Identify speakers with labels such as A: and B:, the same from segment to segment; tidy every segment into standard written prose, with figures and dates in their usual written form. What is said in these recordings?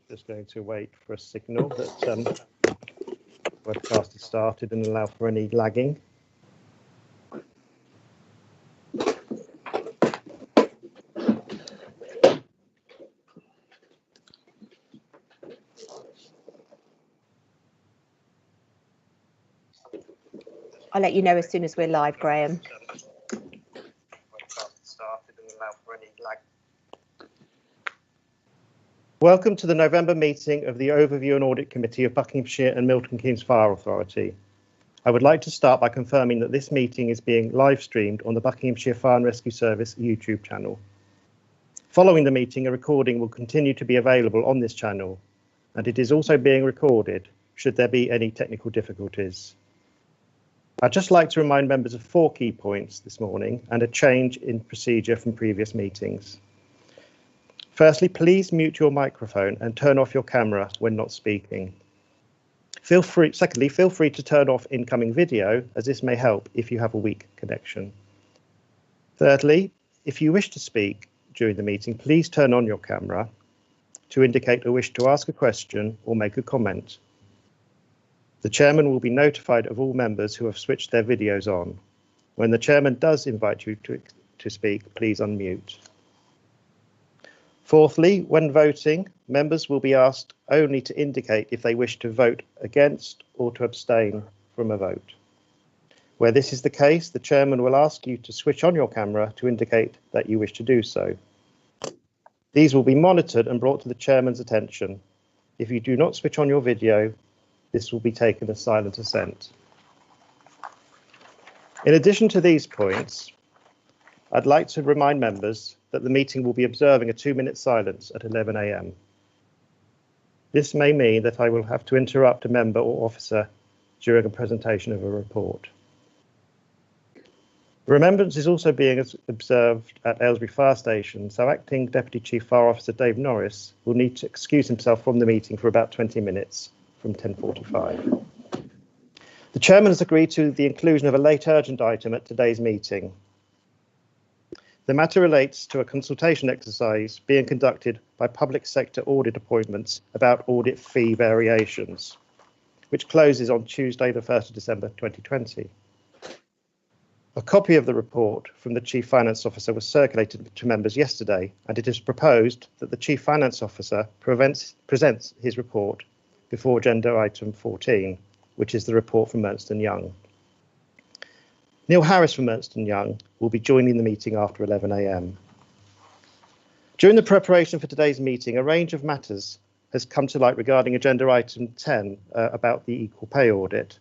A: Just going to wait for a signal that webcast has started and allow for any lagging.
B: I'll let you know as soon as we're live, Graham.
A: Welcome to the November meeting of the Overview and Audit Committee of Buckinghamshire and Milton Keynes Fire Authority. I would like to start by confirming that this meeting is being live streamed on the Buckinghamshire Fire and Rescue Service YouTube channel. Following the meeting, a recording will continue to be available on this channel, and it is also being recorded should there be any technical difficulties. I'd just like to remind members of 4 key points this morning and a change in procedure from previous meetings. Firstly, please mute your microphone and turn off your camera when not speaking. Secondly, feel free to turn off incoming video, as this may help if you have a weak connection. Thirdly, if you wish to speak during the meeting, please turn on your camera to indicate a wish to ask a question or make a comment. The chairman will be notified of all members who have switched their videos on. When the chairman does invite you to speak, please unmute. Fourthly, when voting, members will be asked only to indicate if they wish to vote against or to abstain from a vote. Where this is the case, the chairman will ask you to switch on your camera to indicate that you wish to do so. These will be monitored and brought to the chairman's attention. If you do not switch on your video, this will be taken as silent assent. In addition to these points, I'd like to remind members that the meeting will be observing a 2-minute silence at 11 AM. This may mean that I will have to interrupt a member or officer during a presentation of a report. Remembrance is also being observed at Aylesbury Fire Station, so Acting Deputy Chief Fire Officer Dave Norris will need to excuse himself from the meeting for about 20 minutes from 10:45. The chairman has agreed to the inclusion of a late urgent item at today's meeting. The matter relates to a consultation exercise being conducted by public sector audit appointments about audit fee variations, which closes on Tuesday, the 1st of December 2020. A copy of the report from the Chief Finance Officer was circulated to members yesterday, and it is proposed that the Chief Finance Officer presents his report before agenda item 14, which is the report from Ernst & Young. Neil Harris from Ernst & Young will be joining the meeting after 11 AM. During the preparation for today's meeting, a range of matters has come to light regarding agenda item 10 about the equal pay audit.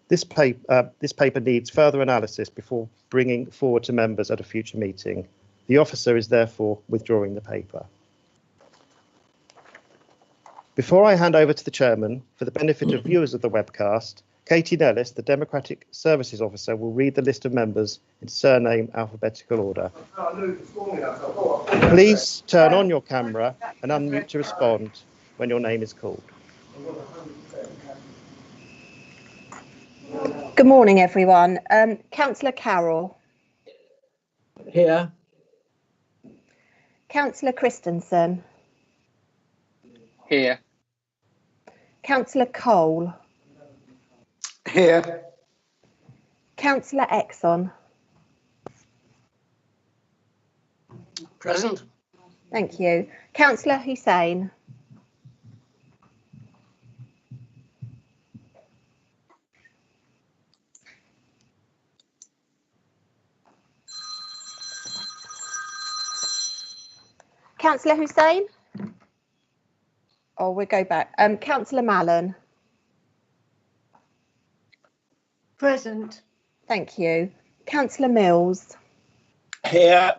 A: This paper needs further analysis before bringing forward to members at a future meeting. The officer is therefore withdrawing the paper. Before I hand over to the chairman, for the benefit of viewers of the webcast, Katie Nellis, the Democratic Services Officer, will read the list of members in surname alphabetical order. Please turn on your camera and unmute to respond when your name is called.
B: Good morning, everyone. Councillor Carroll.
C: Here.
B: Councillor Christensen.
D: Here.
B: Councillor Cole.
D: Here.
B: Councillor Exon.
D: Present.
B: Thank you. Councillor Hussain. Councillor Hussain? Oh, we'll go back. Councillor Mallon.
E: Present.
B: Thank you. Councillor Mills.
D: Here.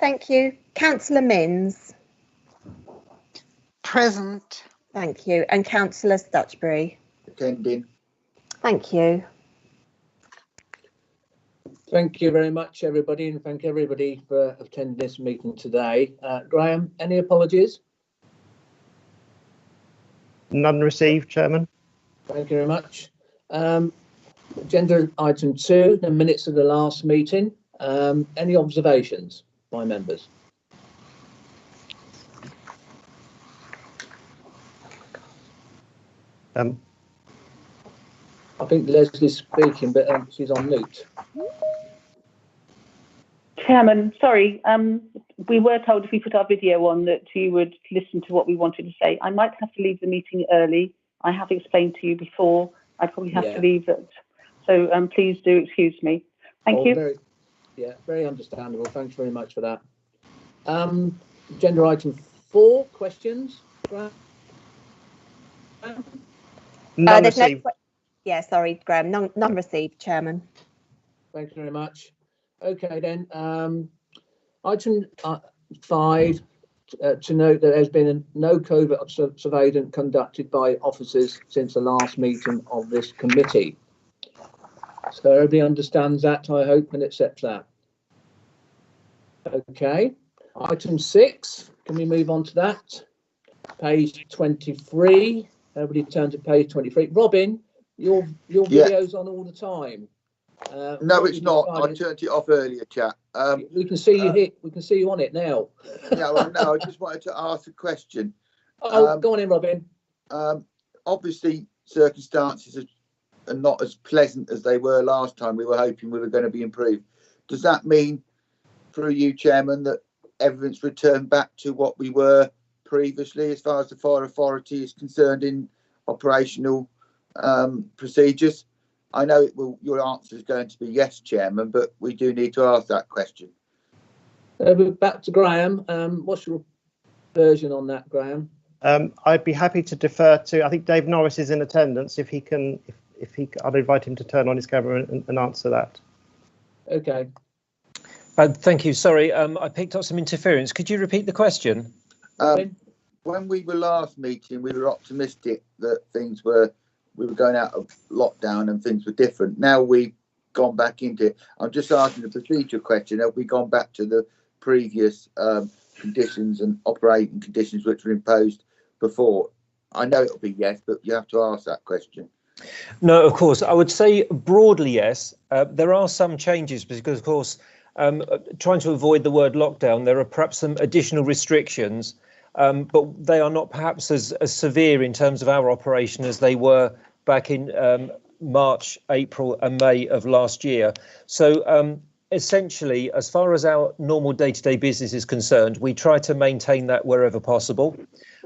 B: Thank you. Councillor Minns.
E: Present.
B: Thank you. And Councillor Stutchbury.
D: Attending.
B: Thank you.
C: Thank you very much, everybody, and thank everybody for attending this meeting today. Graham, any apologies?
A: None received, Chairman.
C: Thank you very much. Agenda item 2, the minutes of the last meeting. Any observations by members?
A: Um,
C: I think Leslie's speaking, but she's on mute.
F: Chairman, sorry, we were told if we put our video on that you would listen to what we wanted to say. I might have to leave the meeting early. I have explained to you before. I probably have to leave it. So please do excuse me. Thank you.
C: Very understandable. Thanks very much for that. Agenda item 4, questions.
A: None
B: There's
A: received.
B: sorry, Graham. None received, Chairman.
C: Thanks very much. Okay, then. Item 5, to note that there's been no covert surveillance conducted by officers since the last meeting of this committee. So everybody understands that, I hope, and accepts that. Okay. Item 6, can we move on to that? Page 23. Everybody turn to page 23. Robin, your video's on all the time.
D: No, it's not. I turned it off earlier, chat.
C: We can see you hit. We can see you on it now.
D: Yeah, well, no, I just wanted to ask a question.
C: Go on in, Robin.
D: Obviously, circumstances are not as pleasant as they were last time. We were hoping we were going to be improved. Does that mean, through you, Chairman, that everything's returned back to what we were previously as far as the fire authority is concerned in operational procedures? I know your answer is going to be yes, Chairman, but we do need to ask that question.
C: Back to Graham. What's your version on that, Graham?
A: I'd be happy to defer to. I think Dave Norris is in attendance. If he can, I'd invite him to turn on his camera and answer that.
C: Okay.
G: Thank you. Sorry, I picked up some interference. Could you repeat the question?
D: When we were last meeting, we were optimistic that we were going out of lockdown and things were different. Now we've gone back into it. I'm just asking the procedure question. Have we gone back to the previous conditions and operating conditions which were imposed before? I know it'll be yes, but you have to ask that question.
G: No, of course. I would say broadly yes. There are some changes because, of course, trying to avoid the word lockdown, there are perhaps some additional restrictions, but they are not perhaps as severe in terms of our operation as they were back in March, April and May of last year. So essentially, as far as our normal day-to-day business is concerned, we try to maintain that wherever possible.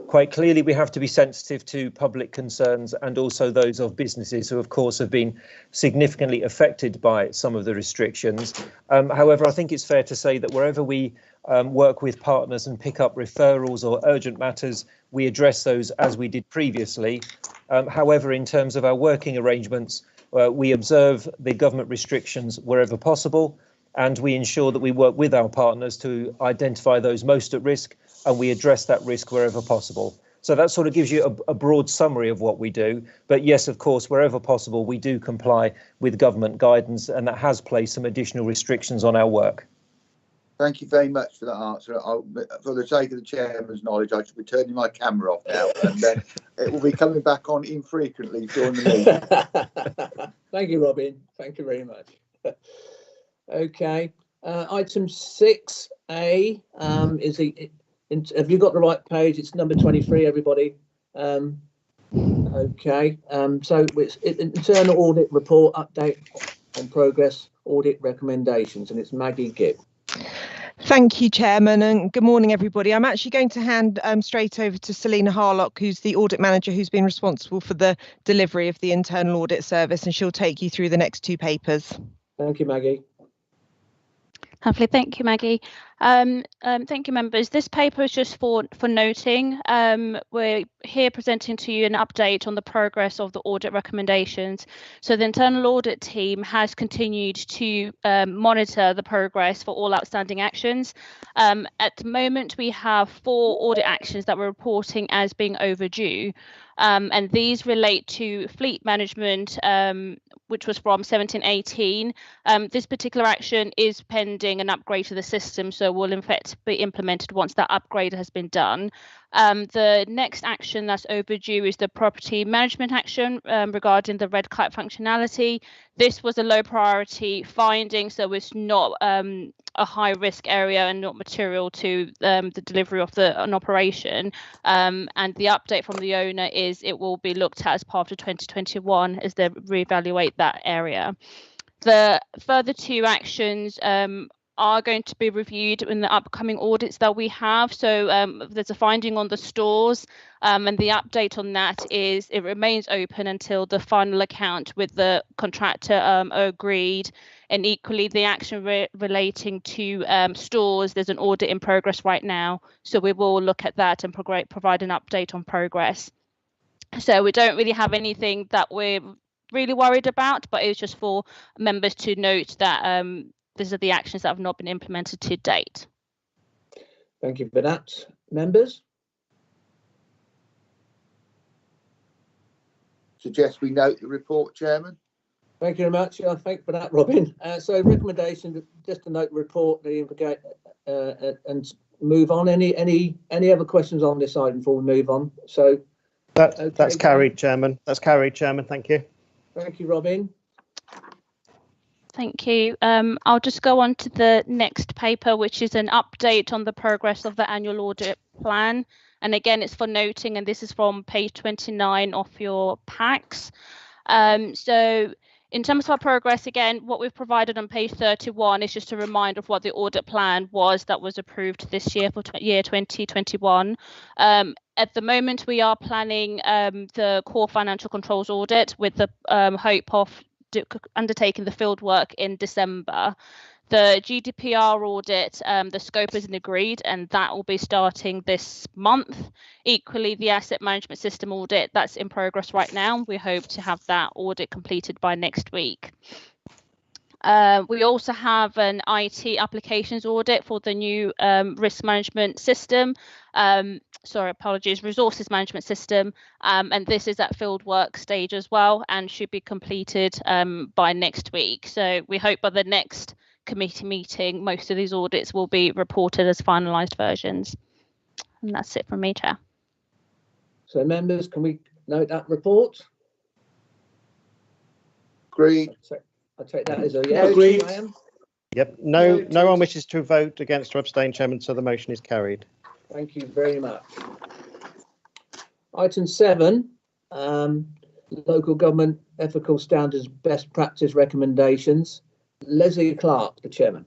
G: Quite clearly, we have to be sensitive to public concerns and also those of businesses who, of course, have been significantly affected by some of the restrictions. However, I think it's fair to say that wherever we work with partners and pick up referrals or urgent matters, we address those as we did previously. However, in terms of our working arrangements, we observe the government restrictions wherever possible, and we ensure that we work with our partners to identify those most at risk, and we address that risk wherever possible. So that sort of gives you a broad summary of what we do. But yes, of course, wherever possible, we do comply with government guidance, and that has placed some additional restrictions on our work.
D: Thank you very much for that answer. For the sake of the Chairman's knowledge, I should be turning my camera off now, and then it will be coming back on infrequently during the meeting.
C: Thank you, Robin. Thank you very much. Okay. Item 6A is the. Have you got the right page? It's number 23, everybody. Okay. So it's internal audit report update on progress audit recommendations, and it's Maggie Gibb.
H: Thank you, Chairman, and good morning, everybody. I'm actually going to hand straight over to Selina Harlock, who's the audit manager who's been responsible for the delivery of the internal audit service, and she'll take you through the next 2 papers.
C: Thank you, Maggie.
I: Lovely, thank you, Maggie. Thank you, members. This paper is just for noting. We're here presenting to you an update on the progress of the audit recommendations. So the internal audit team has continued to monitor the progress for all outstanding actions. At the moment, we have 4 audit actions that we're reporting as being overdue. And these relate to fleet management, which was from 17-18. This particular action is pending an upgrade to the system, so will in fact be implemented once that upgrade has been done. The next action that's overdue is the property management action regarding the red kite functionality. This was a low priority finding, so it's not a high risk area and not material to the delivery of an operation. And the update from the owner is it will be looked at as part of 2021 as they reevaluate that area. The further two actions are going to be reviewed in the upcoming audits that we have. So there's a finding on the stores, and the update on that is it remains open until the final account with the contractor are agreed. And equally, the action relating to stores, there's an audit in progress right now. So we will look at that and provide an update on progress. So we don't really have anything that we're really worried about, but it's just for members to note that these are the actions that have not been implemented to date.
C: Thank you for that. Members?
D: Suggest we note the report, Chairman.
C: Thank you very much. Thank you for that, Robin. So recommendation, just to note the report, and move on. Any other questions on this item before we move on? So
A: that's carried, Chairman. That's carried, Chairman. Thank you.
C: Thank you, Robin.
I: Thank you. I'll just go on to the next paper, which is an update on the progress of the annual audit plan. And again, it's for noting, and this is from page 29 of your packs. So in terms of our progress, again, what we've provided on page 31 is just a reminder of what the audit plan was that was approved this year for year 2021. At the moment, we are planning the core financial controls audit with the hope of undertaking the field work in December. The GDPR audit, the scope isn't agreed, and that will be starting this month. Equally, the asset management system audit, that's in progress right now. We hope to have that audit completed by next week. We also have an IT applications audit for the new risk management system. Resources management system. And this is at field work stage as well and should be completed by next week. So we hope by the next committee meeting, most of these audits will be reported as finalised versions. And that's it from me, Chair.
C: So members, can we note that report?
D: Agreed.
C: I take that as a yes.
D: Agreed.
A: Yep. No one wishes to vote against or abstain, Chairman, so the motion is carried.
C: Thank you very much. Item 7, local government ethical standards best practice recommendations. Leslie Clark, the chairman.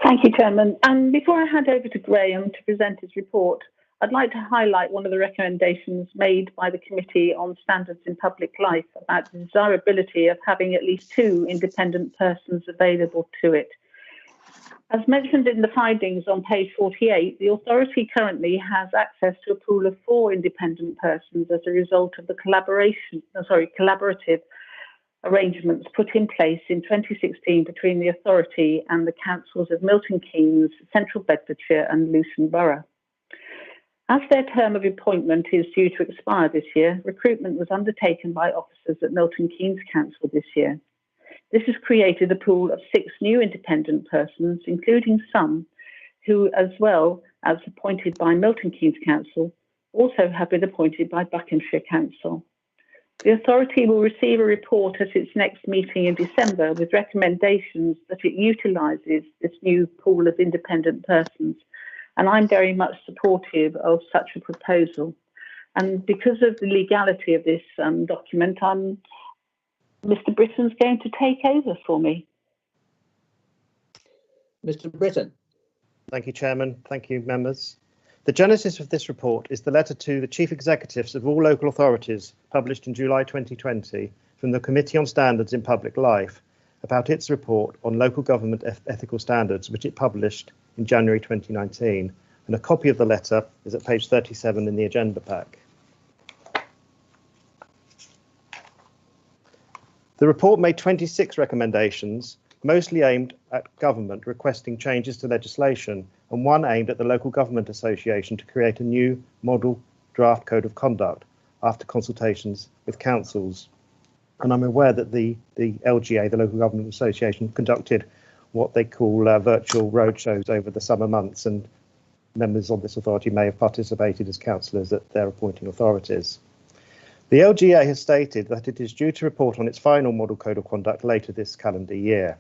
F: Thank you, Chairman. And before I hand over to Graham to present his report, I'd like to highlight one of the recommendations made by the Committee on Standards in Public Life about the desirability of having at least 2 independent persons available to it. As mentioned in the findings on page 48, the authority currently has access to a pool of 4 independent persons as a result of the collaborative arrangements put in place in 2016 between the authority and the councils of Milton Keynes, Central Bedfordshire and Luton Borough. As their term of appointment is due to expire this year, recruitment was undertaken by officers at Milton Keynes Council this year. This has created a pool of 6 new independent persons, including some who, as well as appointed by Milton Keynes Council, also have been appointed by Buckinghamshire Council. The authority will receive a report at its next meeting in December with recommendations that it utilises this new pool of independent persons, and I'm very much supportive of such a proposal. And because of the legality of this document, Mr. Britton's going to take over for me.
C: Mr. Britton.
A: Thank you, Chairman. Thank you, members. The genesis of this report is the letter to the Chief Executives of all local authorities published in July 2020 from the Committee on Standards in Public Life about its report on local government ethical standards, which it published in January 2019. And a copy of the letter is at page 37 in the agenda pack. The report made 26 recommendations, mostly aimed at government requesting changes to legislation, and one aimed at the Local Government Association to create a new model draft code of conduct after consultations with councils. And I'm aware that the LGA, the Local Government Association, conducted what they call virtual roadshows over the summer months, and members of this authority may have participated as councillors at their appointing authorities. The LGA has stated that it is due to report on its final model code of conduct later this calendar year.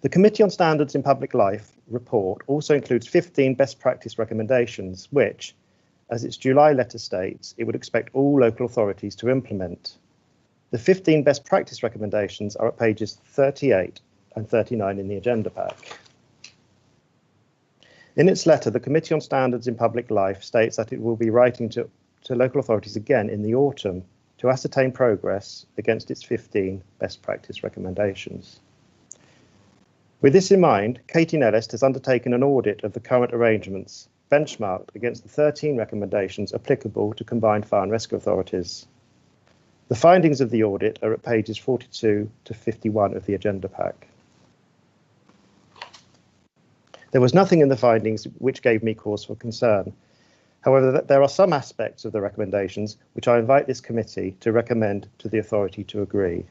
A: The Committee on Standards in Public Life report also includes 15 best practice recommendations, which, as its July letter states, it would expect all local authorities to implement. The 15 best practice recommendations are at pages 38 and 39 in the agenda pack. In its letter, the Committee on Standards in Public Life states that it will be writing to local authorities again in the autumn to ascertain progress against its 15 best practice recommendations. With this in mind, Katie Nellist has undertaken an audit of the current arrangements, benchmarked against the 13 recommendations applicable to combined fire and rescue authorities. The findings of the audit are at pages 42 to 51 of the agenda pack. There was nothing in the findings which gave me cause for concern. However, there are some aspects of the recommendations which I invite this committee to recommend to the authority to agree.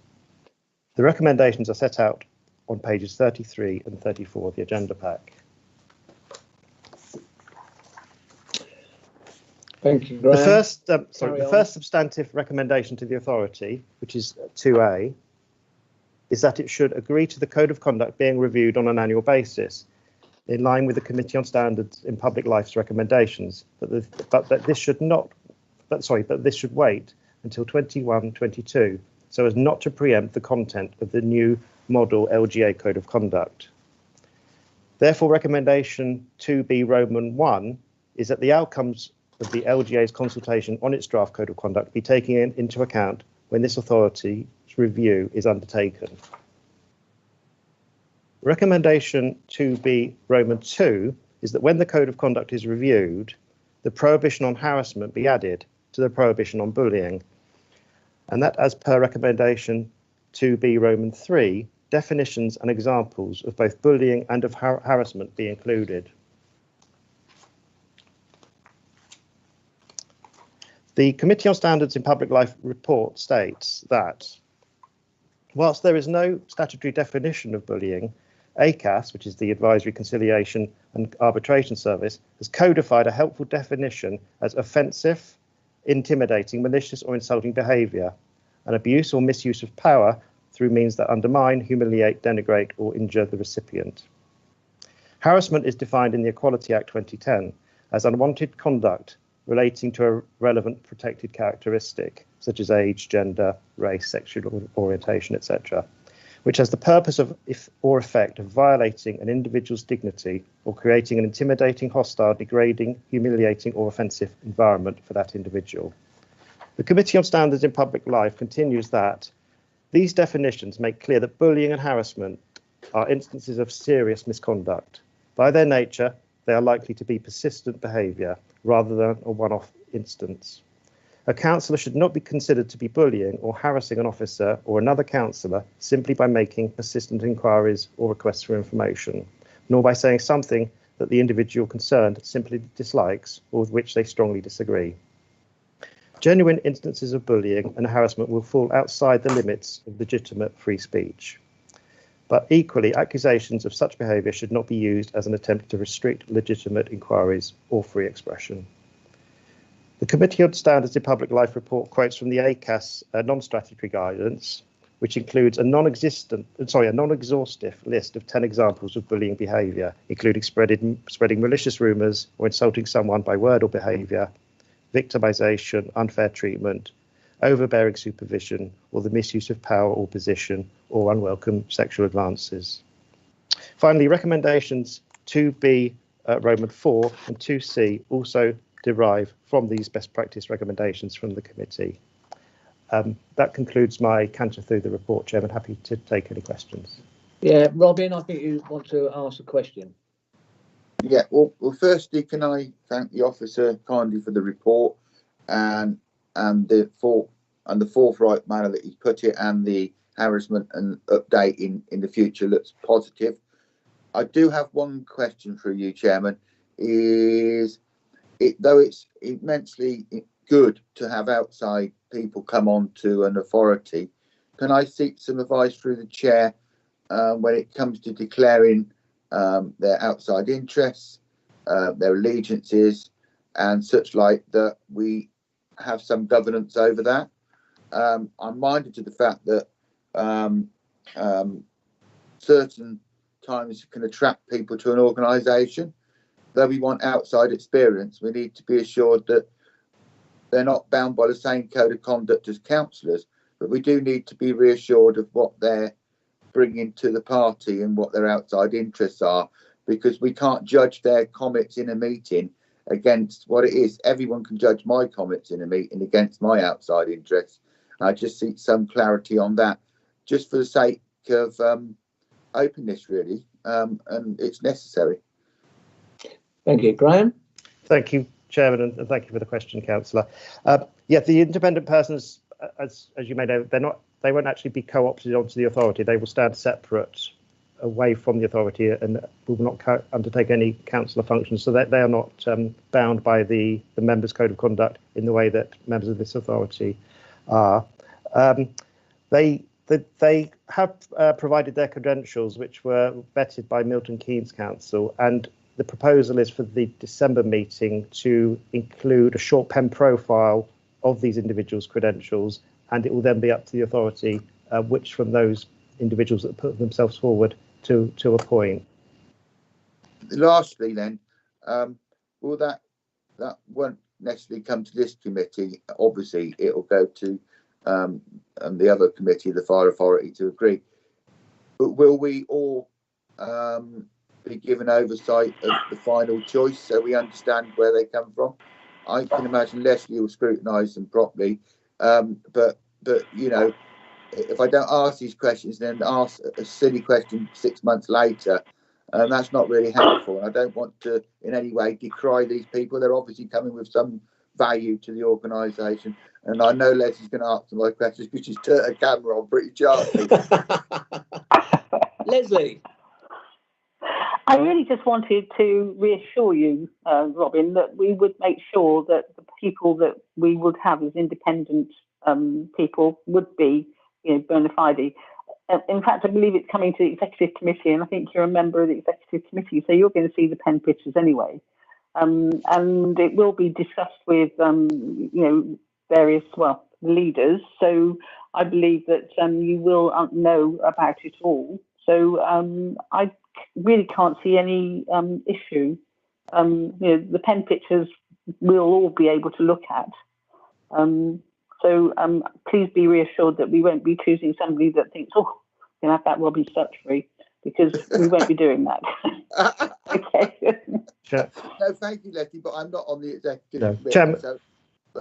A: The recommendations are set out on pages 33 and 34 of the agenda pack.
C: Thank you, Graham.
A: The first substantive recommendation to the authority, which is 2A, is that it should agree to the Code of Conduct being reviewed on an annual basis, in line with the Committee on Standards in Public Life's recommendations, but this should wait until 21-22, so as not to preempt the content of the new model LGA Code of Conduct. Therefore, recommendation 2B Roman 1 is that the outcomes of the LGA's consultation on its draft Code of Conduct be taken into account when this authority's review is undertaken. Recommendation 2B Roman 2 is that when the Code of Conduct is reviewed, the prohibition on harassment be added to the prohibition on bullying, and that, as per recommendation 2B Roman 3, definitions and examples of both bullying and of harassment be included. The Committee on Standards in Public Life report states that, whilst there is no statutory definition of bullying, ACAS, which is the Advisory, Conciliation and Arbitration Service, has codified a helpful definition as offensive, intimidating, malicious or insulting behaviour, and abuse or misuse of power through means that undermine, humiliate, denigrate or injure the recipient. Harassment is defined in the Equality Act 2010 as unwanted conduct relating to a relevant protected characteristic, such as age, gender, race, sexual orientation, etc., which has the purpose of or effect of violating an individual's dignity or creating an intimidating, hostile, degrading, humiliating or offensive environment for that individual. The Committee on Standards in Public Life continues that these definitions make clear that bullying and harassment are instances of serious misconduct. By their nature, they are likely to be persistent behaviour rather than a one-off instance. A councillor should not be considered to be bullying or harassing an officer or another councillor simply by making persistent inquiries or requests for information, nor by saying something that the individual concerned simply dislikes or with which they strongly disagree. Genuine instances of bullying and harassment will fall outside the limits of legitimate free speech. But equally, accusations of such behaviour should not be used as an attempt to restrict legitimate inquiries or free expression. The Committee on Standards in Public Life report quotes from the ACAS non-statutory guidance, which includes a non-exhaustive list of 10 examples of bullying behaviour, including spreading malicious rumours or insulting someone by word or behaviour, victimisation, unfair treatment, overbearing supervision, or the misuse of power or position, or unwelcome sexual advances. Finally, recommendations 2B Roman 4 and 2C also derive from these best practice recommendations from the committee. That concludes my canter through the report, Chairman. Happy to take any questions.
C: Yeah, Robin, I think you want to ask a question.
D: Yeah, well, firstly, can I thank the officer kindly for the report and the forthright manner that he's put it, and the harassment and update in the future looks positive. I do have one question for you, Chairman. Though it's immensely good to have outside people come on to an authority, can I seek some advice through the chair when it comes to declaring their outside interests, their allegiances and such like, that we have some governance over that? I'm minded to the fact that certain sometimes can attract people to an organisation. Though we want outside experience, we need to be assured that they're not bound by the same code of conduct as councillors, but we do need to be reassured of what they're bringing to the party and what their outside interests are, because we can't judge their comments in a meeting against what it is. Everyone can judge my comments in a meeting against my outside interests. I just seek some clarity on that, just for the sake of openness, really, and it's necessary.
C: Thank you, Graham.
A: Thank you, Chairman, and thank you for the question, Councillor. Yeah, the independent persons, as you may know, they won't actually be co-opted onto the authority. They will stand separate away from the authority and will not undertake any councillor functions, so that they are not bound by the members' code of conduct in the way that members of this authority are. They have provided their credentials, which were vetted by Milton Keynes Council, and the proposal is for the December meeting to include a short pen profile of these individuals' credentials, and it will then be up to the authority which from those individuals that put themselves forward to appoint.
D: Lastly, then, will that won't necessarily come to this committee? Obviously, it will go to the other committee, the Fire Authority, to agree. But will we all be given oversight of the final choice, so we understand where they come from? I can imagine Leslie will scrutinise them properly, but you know, if I don't ask these questions, then ask a silly question 6 months later, that's not really helpful. I don't want to in any way decry these people. They're obviously coming with some value to the organisation, and I know Leslie's going to answer my questions because she's turned her camera on pretty sharply.
C: Leslie.
F: I really just wanted to reassure you, Robin, that we would make sure that the people that we would have as independent people would be, bona fide. In fact, I believe it's coming to the executive committee, and I think you're a member of the executive committee, so you're going to see the pen pictures anyway. And it will be discussed with, various, leaders. So I believe that you will know about it all. So I really can't see any issue. The pen pictures we'll all be able to look at. So please be reassured that we won't be choosing somebody that thinks, oh, we can have that Robin Stutchery, because we won't be doing that. Okay.
A: Sure.
D: No, thank you, Leslie, but I'm not on the executive committee.
A: Chairman,
D: so,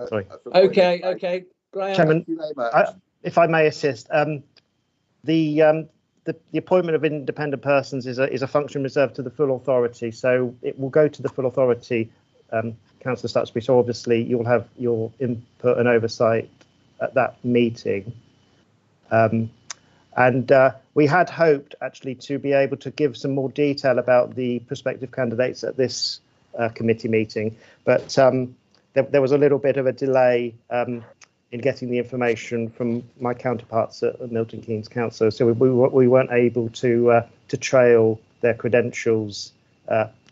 A: sorry.
C: Okay, Graham.
A: Chairman,
D: thank you very much.
A: if I may assist, the appointment of independent persons is a function reserved to the full authority, so it will go to the full authority, Councillor Stutchby. So obviously you'll have your input and oversight at that meeting. And we had hoped actually to be able to give some more detail about the prospective candidates at this committee meeting, but there was a little bit of a delay in getting the information from my counterparts at Milton Keynes Council, so we weren't able to trail their credentials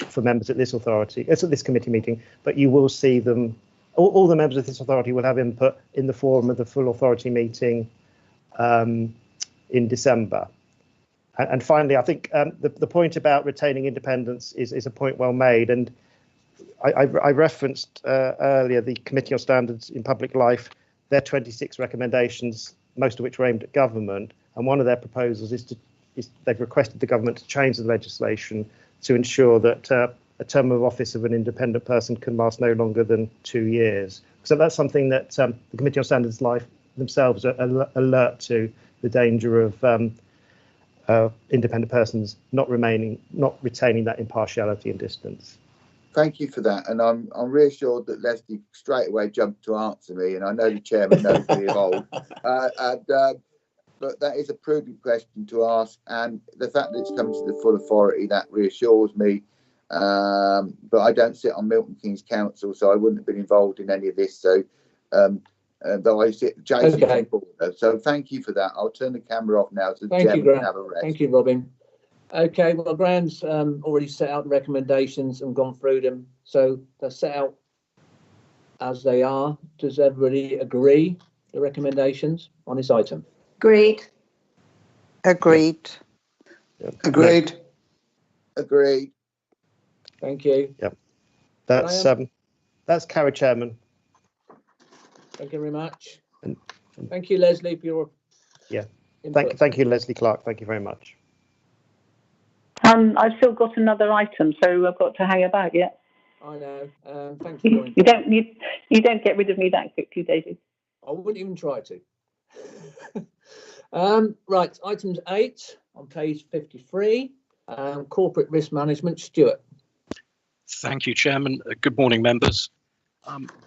A: for members at this authority. It's at this committee meeting, but you will see them. All the members of this authority will have input in the forum of the full authority meeting in December. And finally, I think the point about retaining independence is a point well made. And I referenced earlier the Committee on Standards in Public Life, their 26 recommendations, most of which were aimed at government. And one of their proposals is they've requested the government to change the legislation to ensure that a term of office of an independent person can last no longer than 2 years. So that's something that the Committee on Standards Life themselves are alert to, the danger of independent persons not retaining that impartiality and distance.
D: Thank you for that, and I'm reassured that Leslie straight away jumped to answer me, and I know the chairman knows me of old. But that is a prudent question to ask, and the fact that it's coming to the full authority, that reassures me. But I don't sit on Milton Keynes Council, so I wouldn't have been involved in any of this. So, though I sit adjacent to the board. So thank you for that. I'll turn the camera off now so the chairman can have a rest.
C: Thank you, Robin. Okay, well, Graham's already set out the recommendations and gone through them, so they're set out as they are. Does everybody agree the recommendations on this item?
E: Agreed.
J: Agreed.
A: Yeah.
J: Agreed.
D: Agreed.
C: Thank you.
A: That's carried, Chairman.
C: Thank you very much.
A: And-
C: Thank you, Leslie, for your input.
A: Thank you, Leslie Clark. Thank you very much.
F: I've still got another item, so I've got to hang about yet.
C: I know. Thanks for your
F: You
C: input.
F: you don't get rid of me that quickly, David.
C: I wouldn't even try to. Right, items 8 on page 53. Corporate risk management. Stuart.
J: Thank you, Chairman. Good morning, members.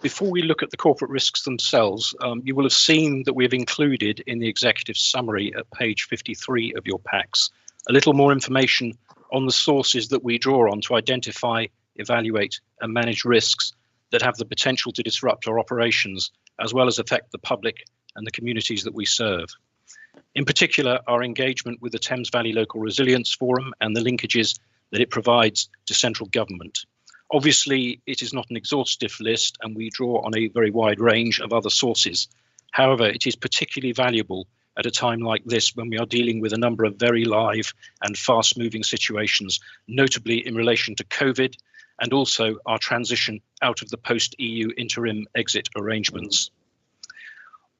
J: Before we look at the corporate risks themselves, you will have seen that we have included in the executive summary at page 53 of your packs a little more information on the sources that we draw on to identify, evaluate and manage risks that have the potential to disrupt our operations as well as affect the public and the communities that we serve. In particular, our engagement with the Thames Valley Local Resilience Forum and the linkages that it provides to central government. Obviously, it is not an exhaustive list and we draw on a very wide range of other sources. However, it is particularly valuable at a time like this when we are dealing with a number of very live and fast-moving situations, notably in relation to COVID and also our transition out of the post-EU interim exit arrangements.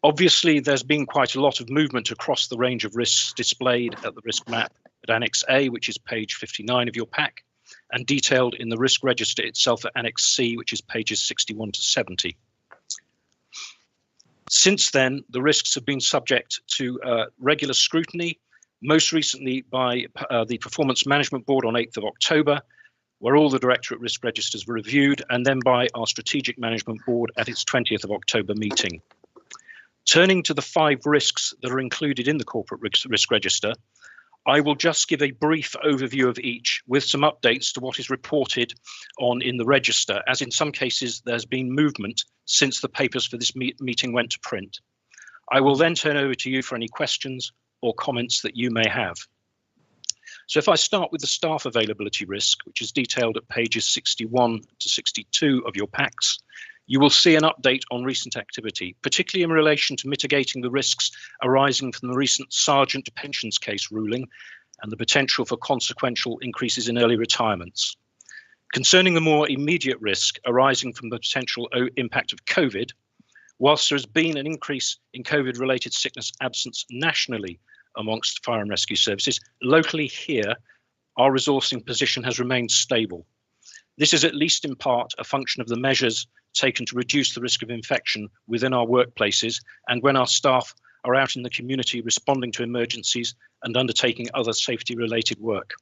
J: Obviously, there's been quite a lot of movement across the range of risks displayed at the risk map at Annex A, which is page 59 of your pack, and detailed in the risk register itself at Annex C, which is pages 61 to 70. Since then, the risks have been subject to regular scrutiny, most recently by the Performance Management Board on 8th of October, where all the Directorate risk registers were reviewed, and then by our Strategic Management Board at its 20th of October meeting. Turning to the 5 risks that are included in the Corporate Risk Register, I will just give a brief overview of each with some updates to what is reported on in the register, as in some cases there's been movement since the papers for this meeting went to print. I will then turn over to you for any questions or comments that you may have. So if I start with the staff availability risk, which is detailed at pages 61 to 62 of your packs, you will see an update on recent activity, particularly in relation to mitigating the risks arising from the recent Sergeant pensions case ruling and the potential for consequential increases in early retirements. Concerning the more immediate risk arising from the potential impact of COVID, whilst there has been an increase in COVID-related sickness absence nationally amongst fire and rescue services, locally here, our resourcing position has remained stable. This is at least in part a function of the measures taken to reduce the risk of infection within our workplaces and when our staff are out in the community responding to emergencies and undertaking other safety-related work.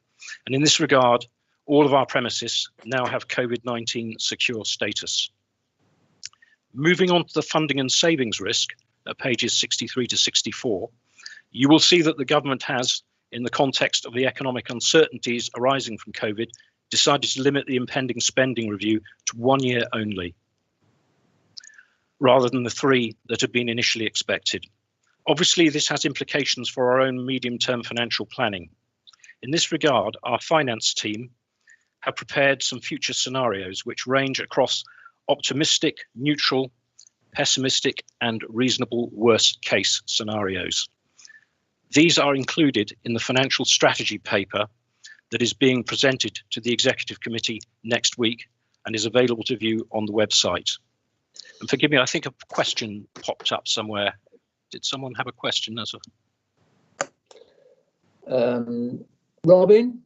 J: And in this regard, all of our premises now have COVID-19 secure status. Moving on to the funding and savings risk at pages 63 to 64, you will see that the government has, in the context of the economic uncertainties arising from COVID, decided to limit the impending spending review to 1 year only, rather than the 3 that had been initially expected. Obviously, this has implications for our own medium-term financial planning. In this regard, our finance team have prepared some future scenarios which range across optimistic, neutral, pessimistic, and reasonable worst-case scenarios. These are included in the financial strategy paper that is being presented to the Executive Committee next week and is available to view on the website. And forgive me, I think a question popped up somewhere. Did someone have a question?
C: Robin?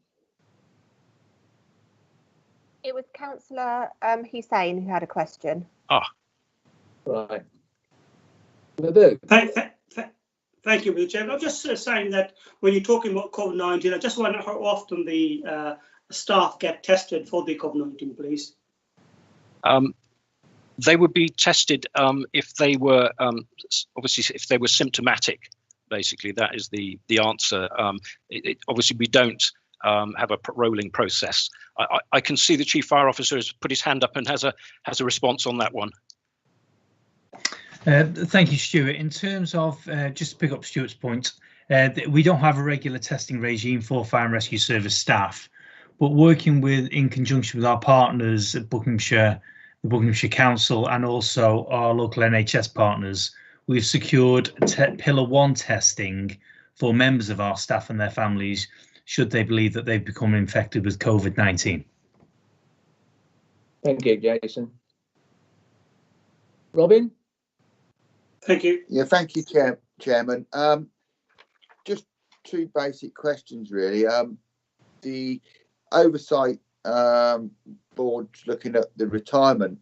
B: It was Councillor Hussain who had a question.
C: Right. Babu.
K: Thank you, Mr. Chairman. I'm just saying that when you're talking about COVID-19, I just wonder how often the staff get tested for the COVID-19, please.
J: They would be tested if they were obviously if they were symptomatic. Basically, that is the answer. Obviously, we don't have a rolling process. I can see the Chief Fire Officer has put his hand up and has a response on that one.
L: Thank you, Stuart. In terms of, just to pick up Stuart's point, we don't have a regular testing regime for fire and rescue service staff, but working in conjunction with our partners at Buckinghamshire, the Buckinghamshire Council and also our local NHS partners, we've secured Pillar 1 testing for members of our staff and their families should they believe that they've become infected with COVID-19.
C: Thank you, Jason. Robin?
K: Thank you.
D: Yeah, thank you, Chairman. Just two basic questions, really. The oversight board looking at the retirement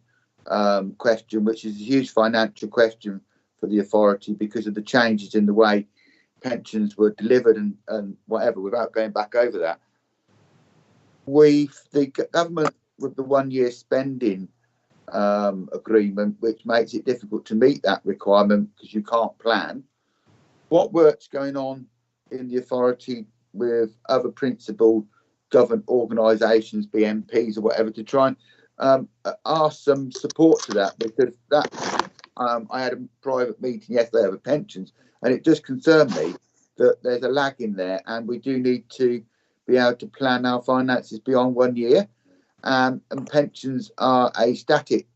D: question, which is a huge financial question for the authority because of the changes in the way pensions were delivered and whatever, without going back over that. The government with the 1 year spending agreement, which makes it difficult to meet that requirement because you can't plan. What work's going on in the authority with other principal government organisations, BMPs or whatever, to try and ask some support to that? Because that I had a private meeting yesterday over pensions, and it just concerned me that there's a lag in there, and we do need to be able to plan our finances beyond 1 year. And pensions are a static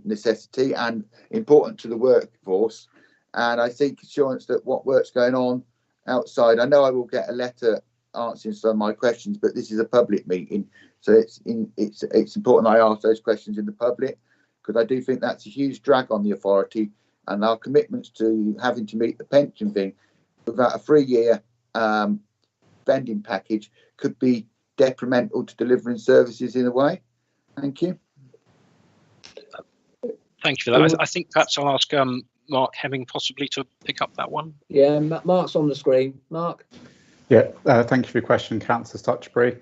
D: necessity and important to the workforce. And I seek assurance that what work's going on outside. I know I will get a letter answering some of my questions, but this is a public meeting, so it's important I ask those questions in the public, because I do think that's a huge drag on the authority, and our commitments to having to meet the pension thing without a 3 year spending package could be detrimental to delivering services in a way. Thank you.
J: Thank you for that. I think perhaps I'll ask Mark Hemming possibly to pick up that one.
C: Yeah, Mark's on the screen. Mark.
M: Yeah, thank you for your question, Councillor Stutchbury.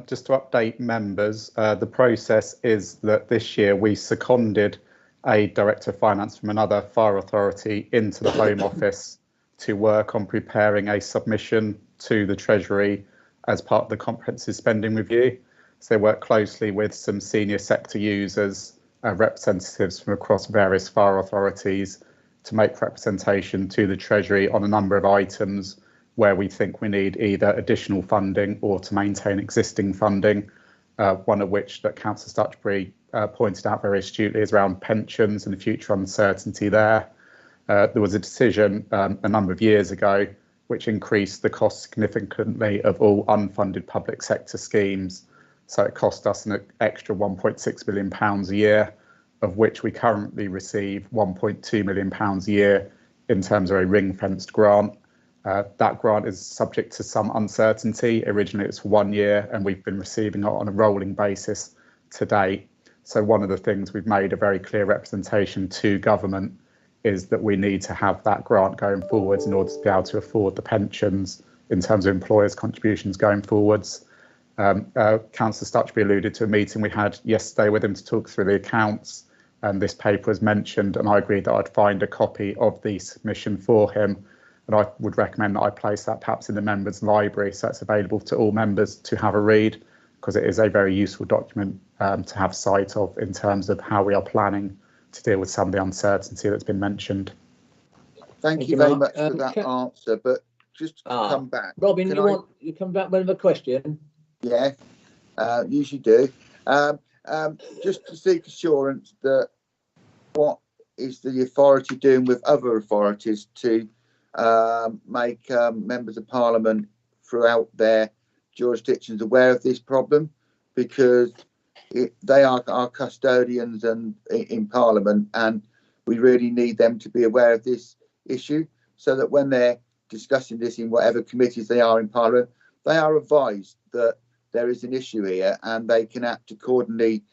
M: Just to update members, the process is that this year we seconded a Director of Finance from another fire authority into the Home Office to work on preparing a submission to the Treasury as part of the comprehensive spending review. So they work closely with some senior sector users, representatives from across various fire authorities, to make representation to the Treasury on a number of items where we think we need either additional funding or to maintain existing funding. One of which that Councillor Stutchbury pointed out very astutely is around pensions and the future uncertainty there. There was a decision a number of years ago which increased the cost significantly of all unfunded public sector schemes. So it cost us an extra £1.6 million a year, of which we currently receive £1.2 million a year in terms of a ring-fenced grant. That grant is subject to some uncertainty. Originally it's for 1 year, and we've been receiving it on a rolling basis to date. So one of the things we've made a very clear representation to government is that we need to have that grant going forwards in order to be able to afford the pensions in terms of employers' contributions going forwards. Councillor Stutchbury alluded to a meeting we had yesterday with him to talk through the accounts, and this paper was mentioned, and I agreed that I'd find a copy of the submission for him, and I would recommend that I place that perhaps in the members' library so it's available to all members to have a read, because it is a very useful document to have sight of in terms of how we are planning to deal with some of the uncertainty that's been mentioned.
D: Thank you very much for that answer, but just to come back.
C: Robin, you come back with a question?
D: Yeah, usually do. Just to seek assurance that what is the authority doing with other authorities to make members of Parliament throughout their jurisdictions aware of this problem, because they are our custodians and in Parliament, and we really need them to be aware of this issue so that when they're discussing this in whatever committees they are in Parliament, they are advised that there is an issue here and they can act accordingly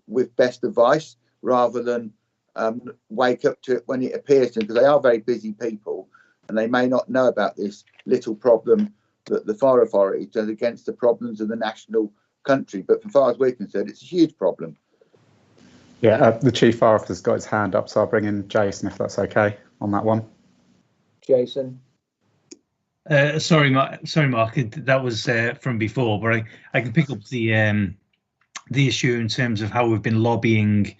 D: with best advice rather than wake up to it when it appears to them, because they are very busy people and they may not know about this little problem that the fire authority does against the problems of the national country. But as far as we're concerned, it's a huge problem.
M: Yeah, the Chief Fire Officer's got his hand up, so I'll bring in Jason if that's okay on that one.
C: Jason.
L: Sorry, Mark. That was from before, but I can pick up the issue in terms of how we've been lobbying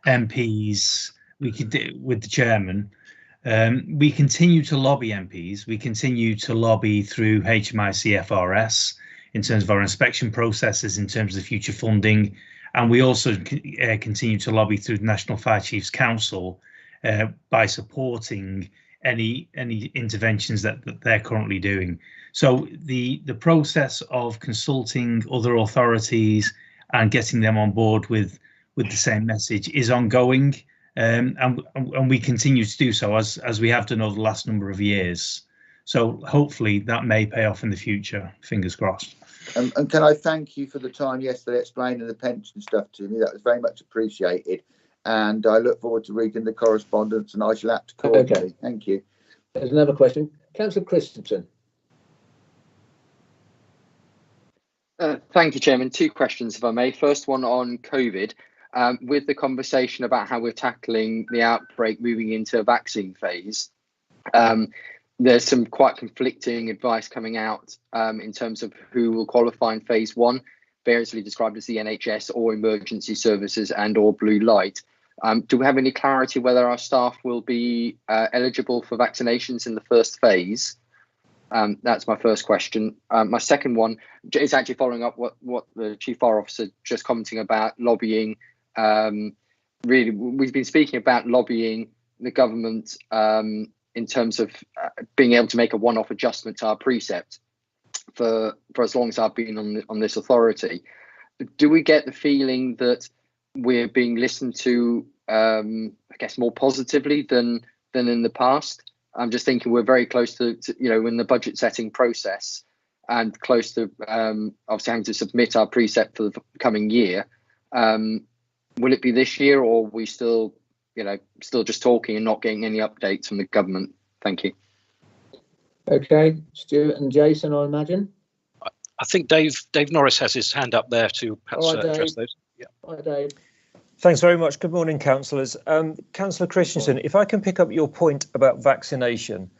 L: MPs. We could do with the chairman. We continue to lobby MPs. We continue to lobby through HMIC FRS in terms of our inspection processes, in terms of future funding, and we also continue to lobby through the National Fire Chiefs Council by supporting any interventions that they're currently doing. So the process of consulting other authorities and getting them on board with the same message is ongoing, and we continue to do so as we have done over the last number of years. So hopefully that may pay off in the future. Fingers crossed.
D: And can I thank you for the time yesterday explaining the pension stuff to me? That was very much appreciated. And I look forward to reading the correspondence, and I shall act accordingly. Okay. Thank you.
C: There's another question. Councillor Christensen.
N: Thank you, Chairman. Two questions, if I may. First one on COVID. With the conversation about how we're tackling the outbreak moving into a vaccine phase, there's some quite conflicting advice coming out in terms of who will qualify in phase one, variously described as the NHS or emergency services and or blue light. Do we have any clarity whether our staff will be eligible for vaccinations in the first phase? That's my first question. My second one is actually following up what the Chief Fire Officer just commenting about lobbying. Really, we've been speaking about lobbying the government in terms of being able to make a one-off adjustment to our precept for as long as I've been on this authority. Do we get the feeling that we're being listened to, I guess, more positively than in the past? I'm just thinking we're very close to in the budget setting process and close to obviously having to submit our precept for the coming year. Will it be this year, or are we still just talking and not getting any updates from the government? Thank you.
C: Okay, Stuart and Jason, I imagine.
J: I think Dave Norris has his hand up there to perhaps address those. Yeah.
C: Hi, Dave.
G: Thanks very much. Good morning, councillors. Councillor Christensen, if I can pick up your point about vaccination,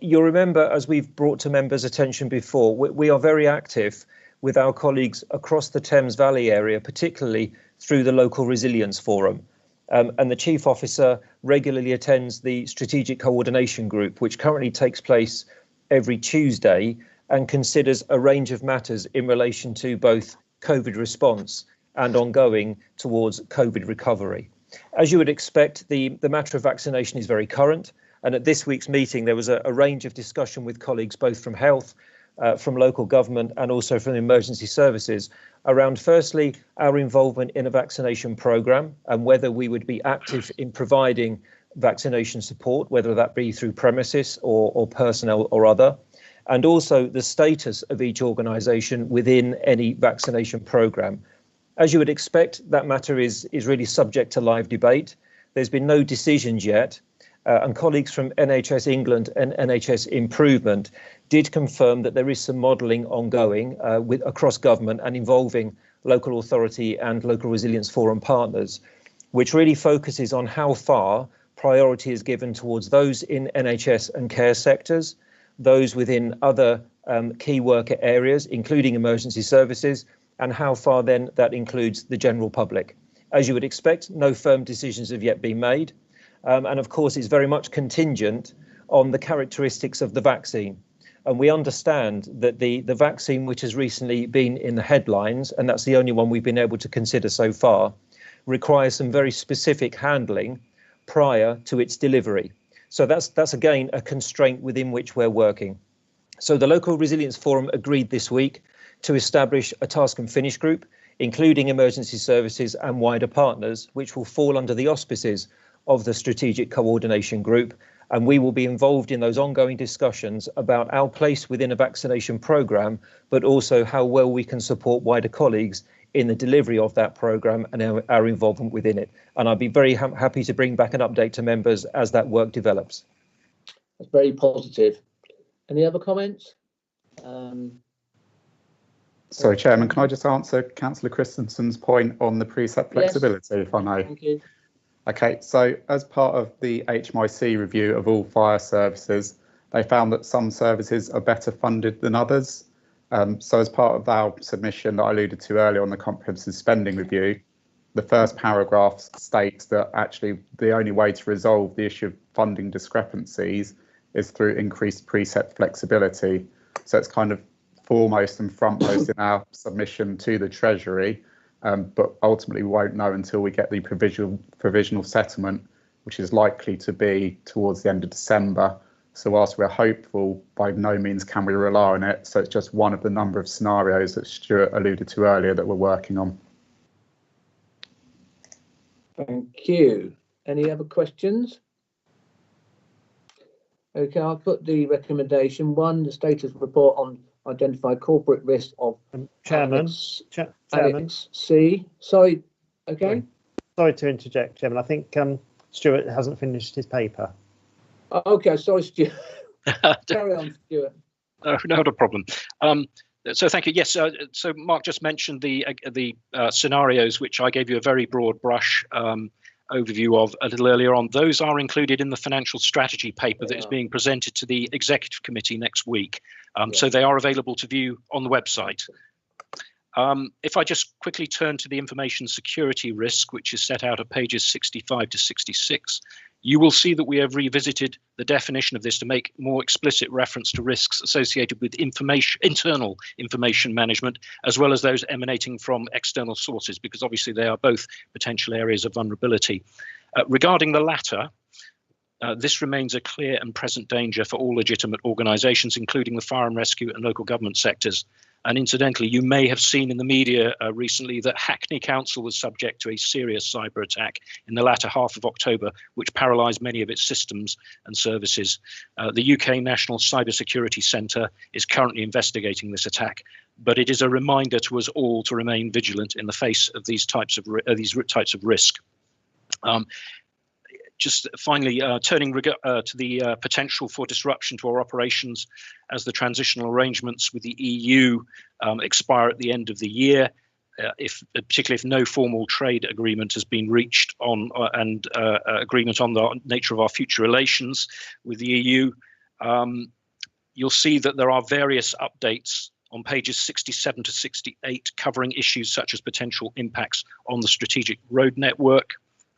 G: you'll remember, as we've brought to members' attention before, we are very active with our colleagues across the Thames Valley area, particularly through the local resilience forum. And the Chief Officer regularly attends the Strategic Coordination Group, which currently takes place every Tuesday and considers a range of matters in relation to both COVID response and ongoing towards COVID recovery. As you would expect, the matter of vaccination is very current. And at this week's meeting, there was a range of discussion with colleagues, both from health, from local government and also from emergency services around, firstly, our involvement in a vaccination programme and whether we would be active in providing vaccination support, whether that be through premises or personnel or other, and also the status of each organisation within any vaccination programme. As you would expect, that matter is really subject to live debate. There's been no decisions yet, and colleagues from NHS England and NHS Improvement did confirm that there is some modelling ongoing across government and involving local authority and local resilience forum partners, which really focuses on how far priority is given towards those in NHS and care sectors, those within other key worker areas, including emergency services, and how far then that includes the general public. As you would expect, no firm decisions have yet been made. And of course, it's very much contingent on the characteristics of the vaccine. And we understand that the vaccine which has recently been in the headlines, and that's the only one we've been able to consider so far, requires some very specific handling prior to its delivery. So that's again a constraint within which we're working. So the Local Resilience Forum agreed this week to establish a task and finish group, including emergency services and wider partners, which will fall under the auspices of the Strategic Coordination Group. And we will be involved in those ongoing discussions about our place within a vaccination programme, but also how well we can support wider colleagues in the delivery of that programme and our involvement within it. And I'd be very happy to bring back an update to members as that work develops.
C: That's very positive. Any other comments?
M: Sorry, Chairman, can I just answer Councillor Christensen's point on the precept flexibility, if I may?
C: Thank you.
M: Okay, so as part of the HMIC review of all fire services, they found that some services are better funded than others. So as part of our submission that I alluded to earlier on the comprehensive spending review, the first paragraph states that actually the only way to resolve the issue of funding discrepancies is through increased precept flexibility. So it's kind of foremost and frontmost in our submission to the Treasury, but ultimately we won't know until we get the provisional settlement which is likely to be towards the end of December. So whilst we're hopeful, by no means can we rely on it. So it's just one of the number of scenarios that Stuart alluded to earlier that we're working on.
C: Thank you. Any other questions? Okay, I'll put the recommendation. 1, the status report on identified corporate risks of
A: Chairman.
C: Annex C. Sorry, okay.
A: Sorry to interject, Chairman. I think Stuart hasn't finished his paper.
C: Okay, sorry, Stuart. Carry on, Stuart.
J: Not a problem. So thank you. Yes, so Mark just mentioned the scenarios, which I gave you a very broad brush overview of a little earlier on. Those are included in the financial strategy paper that is being presented to the executive committee next week. So they are available to view on the website. If I just quickly turn to the information security risk, which is set out at pages 65 to 66, you will see that we have revisited the definition of this to make more explicit reference to risks associated with internal information management, as well as those emanating from external sources, because obviously they are both potential areas of vulnerability. Regarding the latter, this remains a clear and present danger for all legitimate organisations, including the fire and rescue and local government sectors. And incidentally, you may have seen in the media recently that Hackney Council was subject to a serious cyber attack in the latter half of October, which paralysed many of its systems and services. The UK National Cybersecurity Centre is currently investigating this attack, but it is a reminder to us all to remain vigilant in the face of these types of risk. Just finally, turning to the potential for disruption to our operations as the transitional arrangements with the EU expire at the end of the year, particularly if no formal trade agreement has been reached on and agreement on the nature of our future relations with the EU, you'll see that there are various updates on pages 67 to 68 covering issues such as potential impacts on the strategic road network,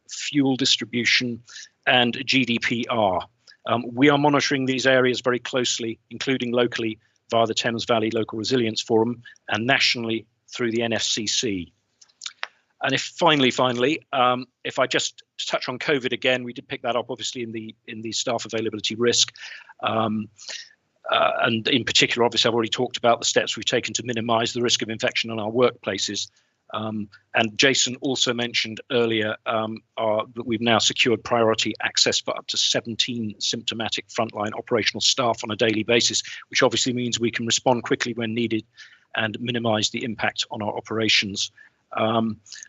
J: fuel distribution, and GDPR. We are monitoring these areas very closely, including locally via the Thames Valley Local Resilience Forum and nationally through the NFCC. And finally, if I just touch on COVID again, we did pick that up obviously in the staff availability risk. And in particular, obviously, I've already talked about the steps we've taken to minimise the risk of infection in our workplaces. And Jason also mentioned earlier that we've now secured priority access for up to 17 symptomatic frontline operational staff on a daily basis, which obviously means we can respond quickly when needed and minimise the impact on our operations.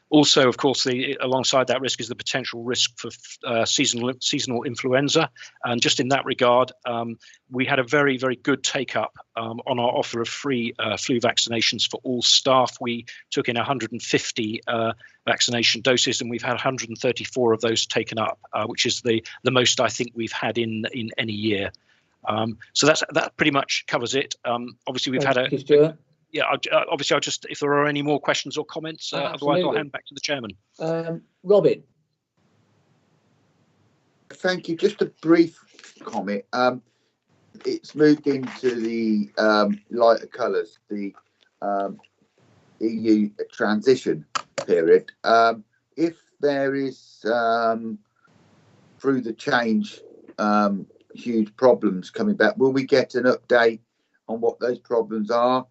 J: Also, of course, alongside that risk is the potential risk for seasonal influenza. And just in that regard, we had a very, very good take-up on our offer of free flu vaccinations for all staff. We took in 150 vaccination doses, and we've had 134 of those taken up, which is the most I think we've had in any year. So that pretty much covers it. Obviously, we've had a... Yeah, obviously, I'll just, if there are any more questions or comments, otherwise I'll hand back to the chairman.
C: Robin.
D: Thank you. Just a brief comment. It's moved into the lighter colours, the EU transition period. If there is, through the change, huge problems coming back, will we get an update on what those problems are?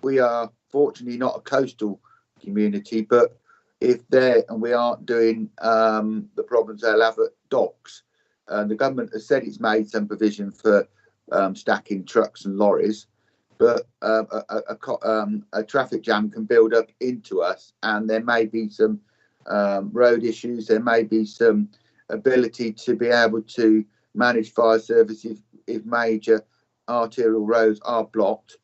D: We are fortunately not a coastal community, but if we aren't doing the problems they'll have at docks, the government has said it's made some provision for stacking trucks and lorries, but a traffic jam can build up into us, and there may be some road issues. There may be some ability to be able to manage fire services if major arterial roads are blocked.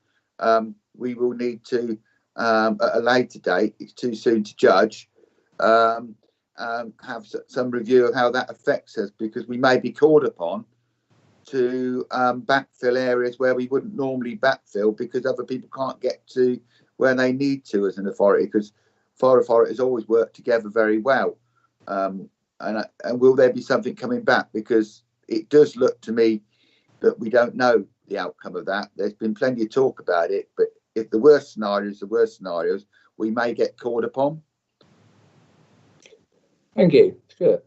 D: We will need to, at a later date, it's too soon to judge, have some review of how that affects us, because we may be called upon to backfill areas where we wouldn't normally backfill because other people can't get to where they need to as an authority, because fire authorities always work together very well. And will there be something coming back? Because it does look to me that we don't know the outcome of that. There's been plenty of talk about it, but if the worst scenarios, we may get called upon.
C: Thank you. Sure.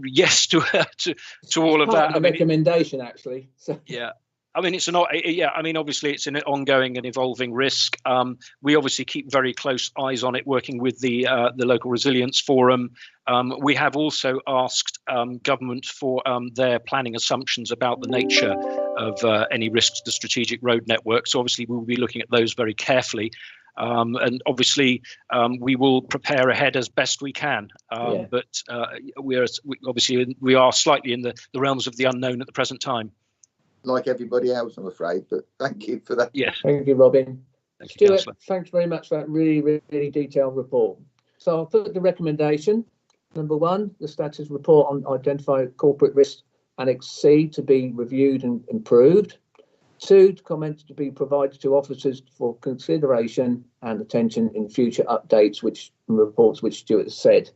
J: yes to all of that.
C: The recommendation, actually. So.
J: Yeah. I mean, obviously it's an ongoing and evolving risk. We obviously keep very close eyes on it, working with the local resilience forum. We have also asked government for their planning assumptions about the nature of any risks to strategic road network. So obviously we will be looking at those very carefully. And obviously we will prepare ahead as best we can. But we are slightly in the realms of the unknown at the present time.
D: Like everybody else, I'm afraid, but thank you for that.
J: Yes.
C: Thank you, Robin.
J: Thank you,
C: Stuart, thanks very much for that really, really detailed report. So I'll put the recommendation. Number 1, the status report on identified corporate risks, Annex C, to be reviewed and improved. 2, comments to be provided to officers for consideration and attention in future updates, reports which Stuart has said.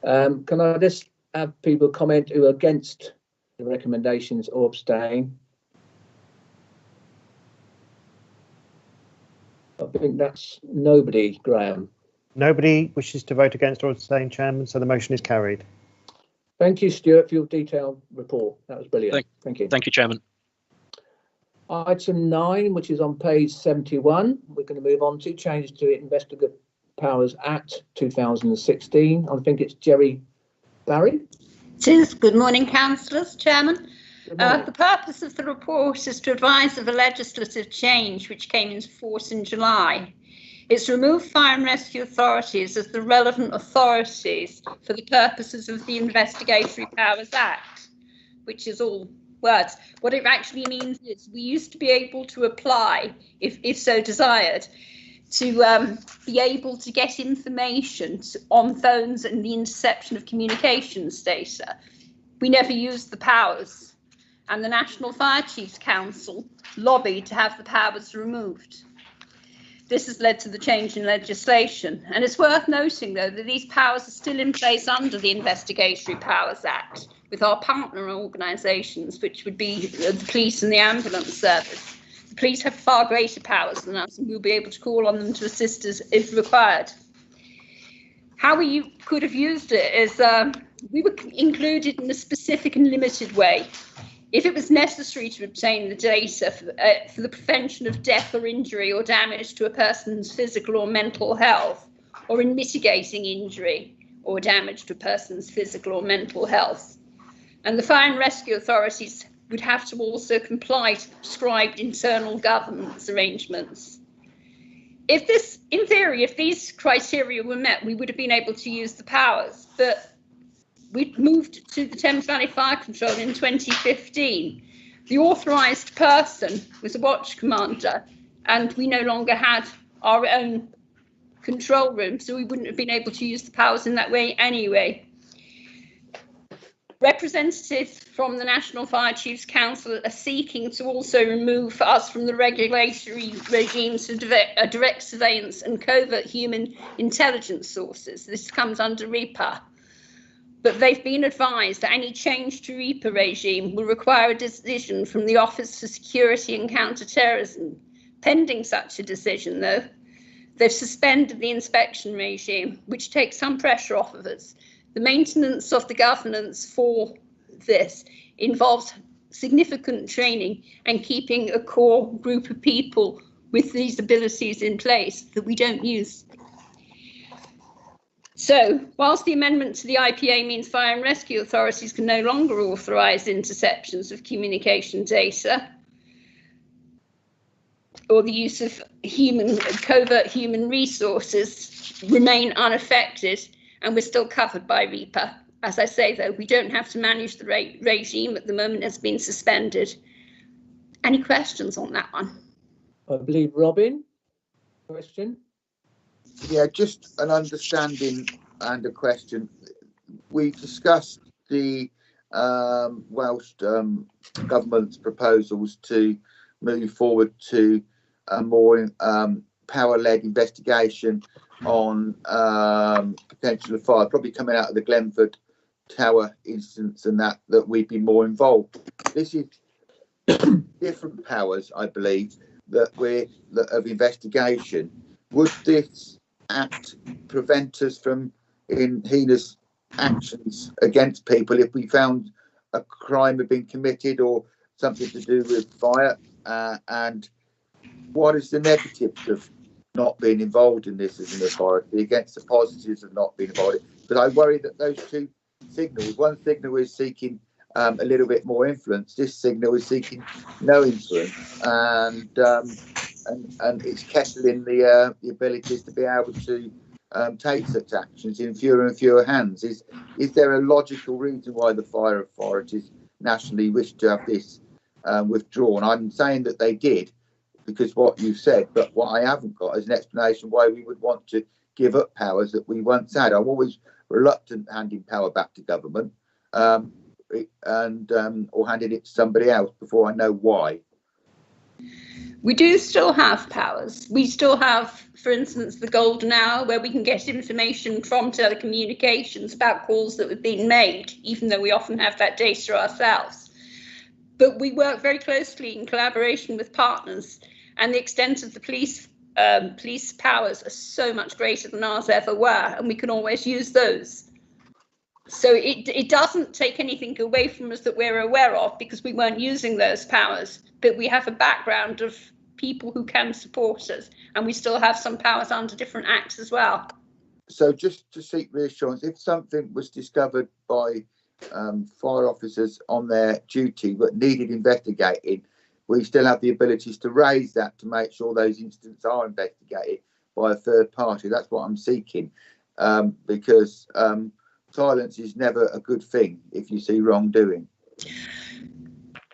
C: Can I just have people comment who are against the recommendations or abstain? I think that's nobody, Graham.
A: Nobody wishes to vote against or abstain, Chairman, so the motion is carried.
C: Thank you, Stuart, for your detailed report. That was brilliant. Thank you.
J: Thank you, Chairman.
C: Item 9, which is on page 71, we're going to move on to changes to Investigative Powers Act 2016. I think it's Jerry Barry.
E: It is. Good morning, councillors, Chairman. The purpose of the report is to advise of a legislative change which came into force in July. It's to remove fire and rescue authorities as the relevant authorities for the purposes of the Investigatory Powers Act, which is all words. What it actually means is we used to be able to apply, if so desired, to be able to get information on phones and the interception of communications data. We never used the powers. And the National Fire Chiefs Council lobbied to have the powers removed. This has led to the change in legislation. And it's worth noting, though, that these powers are still in place under the Investigatory Powers Act with our partner organisations, which would be the police and the ambulance service. The police have far greater powers than us, and we'll be able to call on them to assist us if required. How we could have used it is we were included in a specific and limited way. If it was necessary to obtain the data for the prevention of death or injury or damage to a person's physical or mental health, or in mitigating injury or damage to a person's physical or mental health. And the fire and rescue authorities would have to also comply to prescribed internal governance arrangements. In theory, if these criteria were met, we would have been able to use the powers, but we moved to the Thames Valley Fire Control in 2015. The authorised person was a watch commander, and we no longer had our own control room, so we wouldn't have been able to use the powers in that way anyway. Representatives from the National Fire Chiefs Council are seeking to also remove us from the regulatory regimes for direct surveillance and covert human intelligence sources. This comes under REPA. But they've been advised that any change to REPA regime will require a decision from the Office for Security and Counter-Terrorism. Pending such a decision, though, they've suspended the inspection regime, which takes some pressure off of us. The maintenance of the governance for this involves significant training and keeping a core group of people with these abilities in place that we don't use. So, whilst the amendment to the IPA means fire and rescue authorities can no longer authorise interceptions of communication data or the use of covert human resources remain unaffected, and we're still covered by REPA. As I say, though, we don't have to manage the regime at the moment. It's been suspended. Any questions on that one?
C: I believe Robin, question?
D: Yeah, just an understanding and a question. We discussed the Welsh government's proposals to move forward to a more power-led investigation on potential of fire, probably coming out of the Glenford Tower incidents, and that we'd be more involved. This is different powers, I believe, that of investigation. Would this act prevent us from, in Hina's actions against people if we found a crime had been committed or something to do with fire? And what is the negatives of not being involved in this as an authority against the positives of not being involved? Because I worry that those two signals, one signal is seeking a little bit more influence, this signal is seeking no influence, and it's kettling the abilities to be able to take such actions in fewer and fewer hands. Is there a logical reason why the fire authorities nationally wish to have this withdrawn? I'm saying that they did because what you said, but what I haven't got is an explanation why we would want to give up powers that we once had. I'm always reluctant handing power back to government or handing it to somebody else before I know why.
E: We do still have powers. We still have, for instance, the golden hour where we can get information from telecommunications about calls that have been made, even though we often have that data ourselves. But we work very closely in collaboration with partners, and the extent of the police powers are so much greater than ours ever were, and we can always use those. So it doesn't take anything away from us that we're aware of because we weren't using those powers, but we have a background of people who can support us, and we still have some powers under different acts as well.
D: So just to seek reassurance, if something was discovered by fire officers on their duty but needed investigating, we still have the abilities to raise that to make sure those incidents are investigated by a third party. That's what I'm seeking, because silence is never a good thing if you see wrongdoing.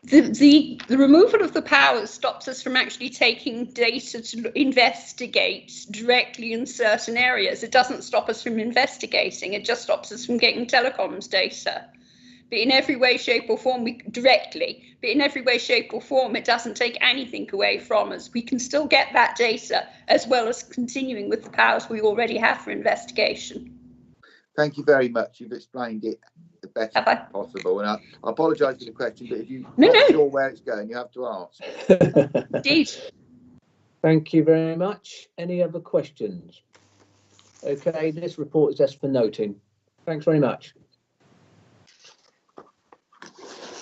E: The removal of the powers stops us from actually taking data to investigate directly in certain areas. It doesn't stop us from investigating, it just stops us from getting telecoms data. But in every way, shape or form, it doesn't take anything away from us. We can still get that data as well as continuing with the powers we already have for investigation.
D: Thank you very much. You've explained it the best possible. And I apologise for the question, but if you're not sure where it's going, you have to ask.
E: Indeed.
C: Thank you very much. Any other questions? Okay, this report is just for noting. Thanks very much.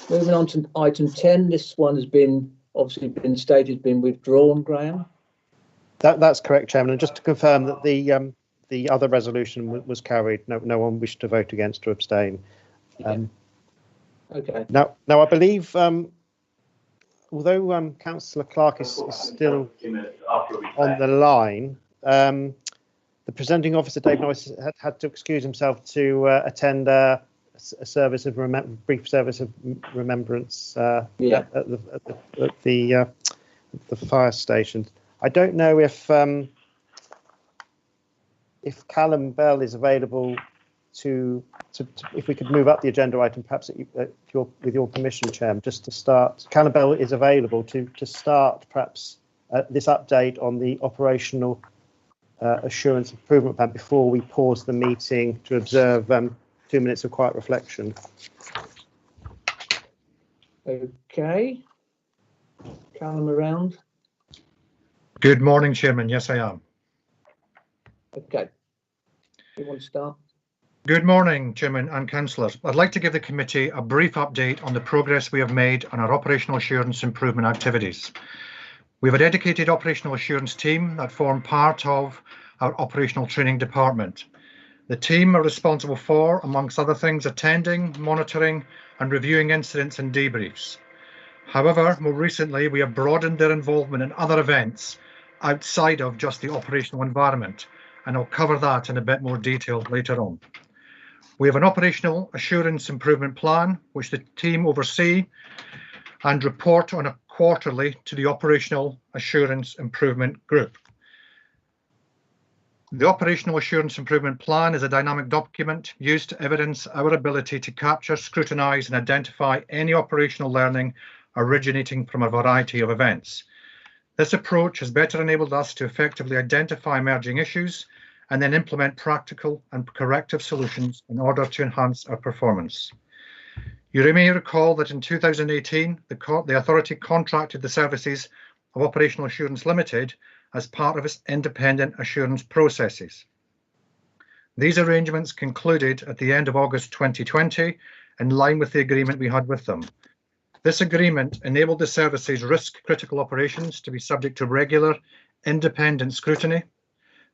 C: Moving on to item 10. This one has been withdrawn, Graham.
A: That's correct, Chairman. And just to confirm that the other resolution was carried. No one wished to vote against or abstain.
C: Okay.
A: Now I believe, although Councillor Clark is still on the line, the presenting officer, Dave Norris, had to excuse himself to attend a service of brief service of remembrance at the fire station. I don't know if Callum Bell is available to if we could move up the agenda item, perhaps with your permission, Chairman, just to start. Callum Bell is available to start perhaps this update on the operational assurance improvement plan before we pause the meeting to observe 2 minutes of quiet reflection.
C: Okay. Callum around?
O: Good morning, Chairman. Yes, I am.
C: Okay. You want to start?
O: Good morning, Chairman and Councillors. I'd like to give the committee a brief update on the progress we have made on our operational assurance improvement activities. We have a dedicated operational assurance team that form part of our operational training department. The team are responsible for, amongst other things, attending, monitoring and reviewing incidents and debriefs. However, more recently, we have broadened their involvement in other events outside of just the operational environment, and I'll cover that in a bit more detail later on. We have an operational assurance improvement plan, which the team oversee and report on quarterly to the Operational Assurance Improvement Group. The Operational Assurance Improvement Plan is a dynamic document used to evidence our ability to capture, scrutinise and identify any operational learning originating from a variety of events. This approach has better enabled us to effectively identify emerging issues and then implement practical and corrective solutions in order to enhance our performance. You may recall that in 2018, the authority contracted the services of Operational Assurance Limited as part of its independent assurance processes. These arrangements concluded at the end of August 2020, in line with the agreement we had with them. This agreement enabled the service's risk-critical operations to be subject to regular, independent scrutiny,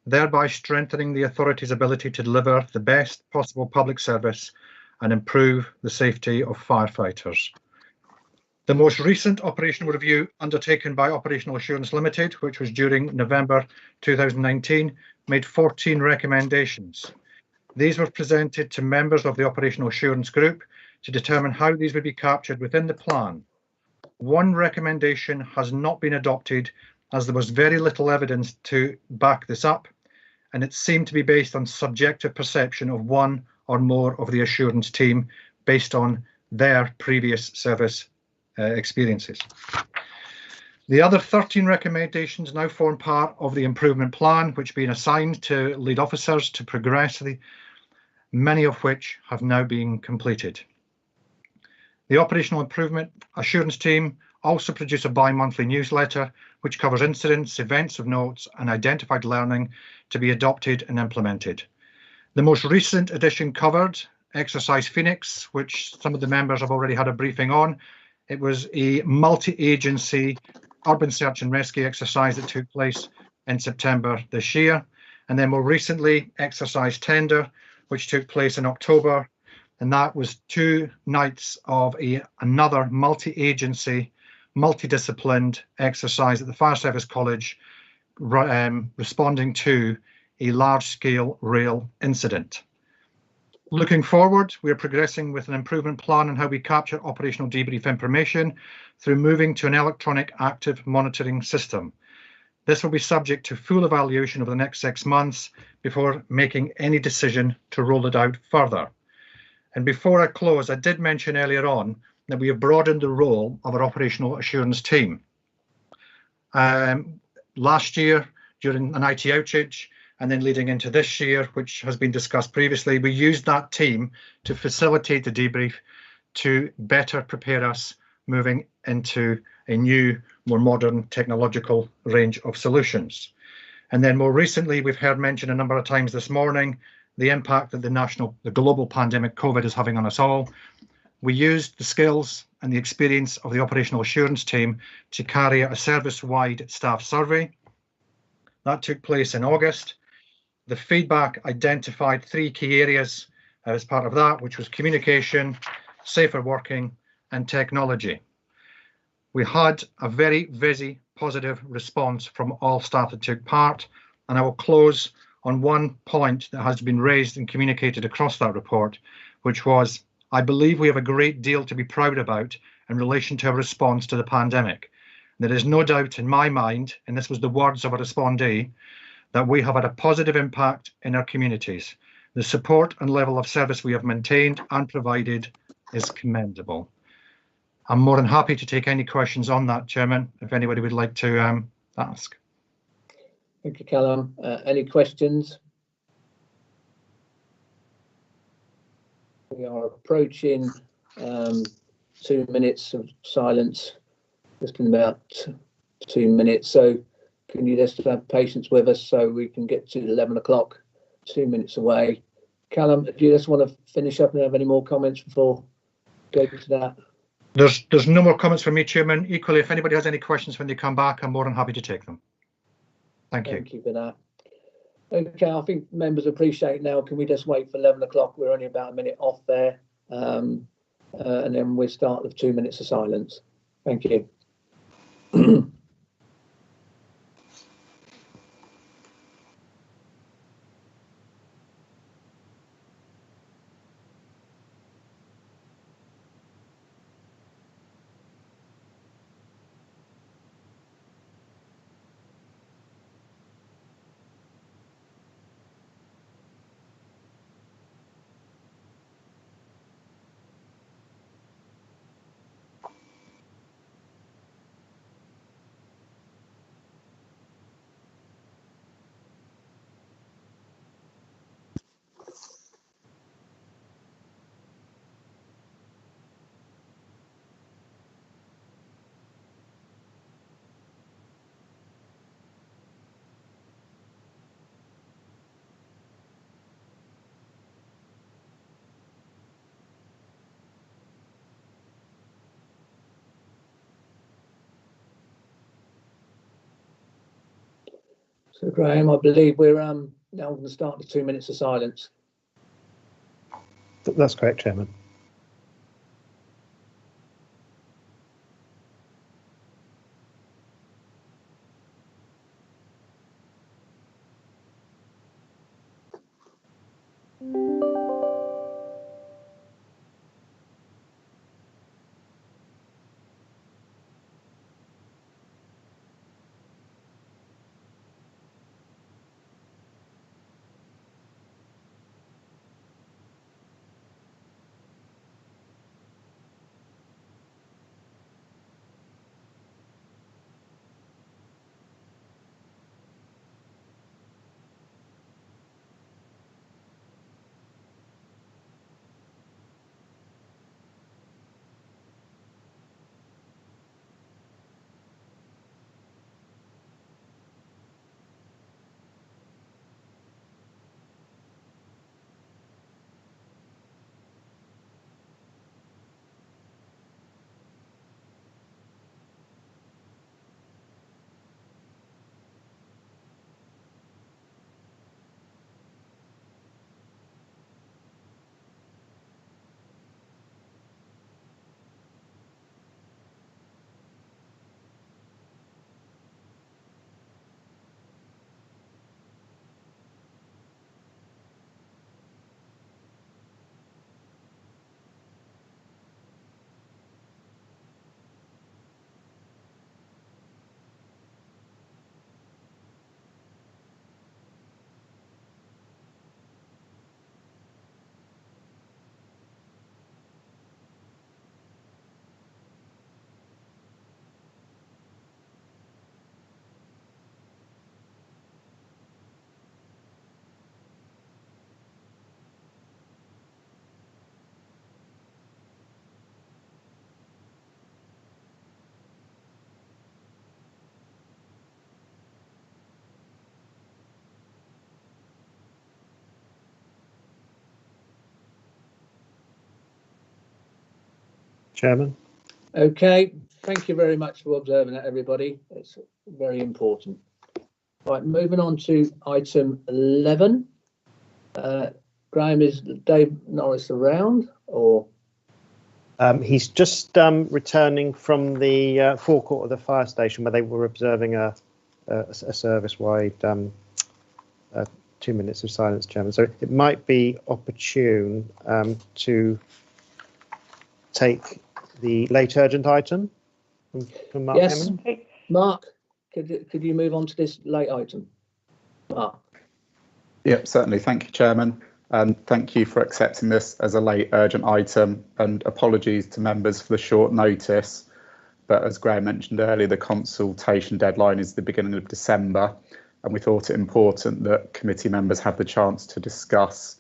O: thereby strengthening the authority's ability to deliver the best possible public service and improve the safety of firefighters. The most recent operational review undertaken by Operational Assurance Limited, which was during November 2019, made 14 recommendations. These were presented to members of the Operational Assurance Group to determine how these would be captured within the plan. One recommendation has not been adopted as there was very little evidence to back this up, and it seemed to be based on subjective perception of one or more of the assurance team based on their previous service experiences. The other 13 recommendations now form part of the improvement plan, which has been assigned to lead officers to progress, many of which have now been completed. The Operational Improvement Assurance team also produce a bi-monthly newsletter which covers incidents, events of note and identified learning to be adopted and implemented. The most recent edition covered Exercise Phoenix, which some of the members have already had a briefing on. It was a multi-agency urban search and rescue exercise that took place in September this year. And then more recently, Exercise Tender, which took place in October. And that was 2 nights of another multi-agency, multidisciplined exercise at the Fire Service College, responding to a large-scale rail incident. Looking forward, we are progressing with an improvement plan on how we capture operational debrief information through moving to an electronic active monitoring system. This will be subject to full evaluation over the next 6 months before making any decision to roll it out further. And before I close, I did mention earlier on that we have broadened the role of our operational assurance team. Last year, during an IT outage, and then leading into this year, which has been discussed previously, we used that team to facilitate the debrief to better prepare us moving into a new, more modern technological range of solutions. And then more recently, we've heard mentioned a number of times this morning, the impact that the global pandemic COVID is having on us all. We used the skills and the experience of the operational assurance team to carry out a service-wide staff survey. That took place in August. The feedback identified 3 key areas as part of that, which was communication, safer working, and technology. We had a very busy, positive response from all staff that took part, and I will close on one point that has been raised and communicated across that report, which was, I believe we have a great deal to be proud about in relation to our response to the pandemic. There is no doubt in my mind, and this was the words of a respondee, that we have had a positive impact in our communities. The support and level of service we have maintained and provided is commendable. I'm more than happy to take any questions on that, Chairman, if anybody would like to ask.
C: Thank you, Callum. Any questions? We are approaching 2 minutes of silence, just in about 2 minutes. So can you just have patience with us so we can get to 11 o'clock, 2 minutes away? Callum, do you just want to finish up and have any more comments before going to that?
O: There's no more comments from me, Chairman. Equally, if anybody has any questions when they come back, I'm more than happy to take them. Thank you.
C: Thank you for that. Okay, I think members appreciate now. Can we just wait for 11 o'clock? We're only about a minute off there. And then we'll start with 2 minutes of silence. Thank you. So Graham, I believe we're now going to start the 2 minutes of silence.
A: That's correct, Chairman. Chairman.
C: Okay, thank you very much for observing that, everybody. It's very important. Right, moving on to item 11. Graham, is Dave Norris around, or?
A: He's just returning from the forecourt of the fire station where they were observing a service-wide 2 minutes of silence, Chairman. So it might be opportune to take the late urgent item from Mark.
C: Yes,
A: Hammond.
C: Mark, could you move on to this late item? Mark.
M: Yep, certainly. Thank you, Chairman. And thank you for accepting this as a late urgent item, and apologies to members for the short notice. But as Graham mentioned earlier, the consultation deadline is the beginning of December, and we thought it important that committee members have the chance to discuss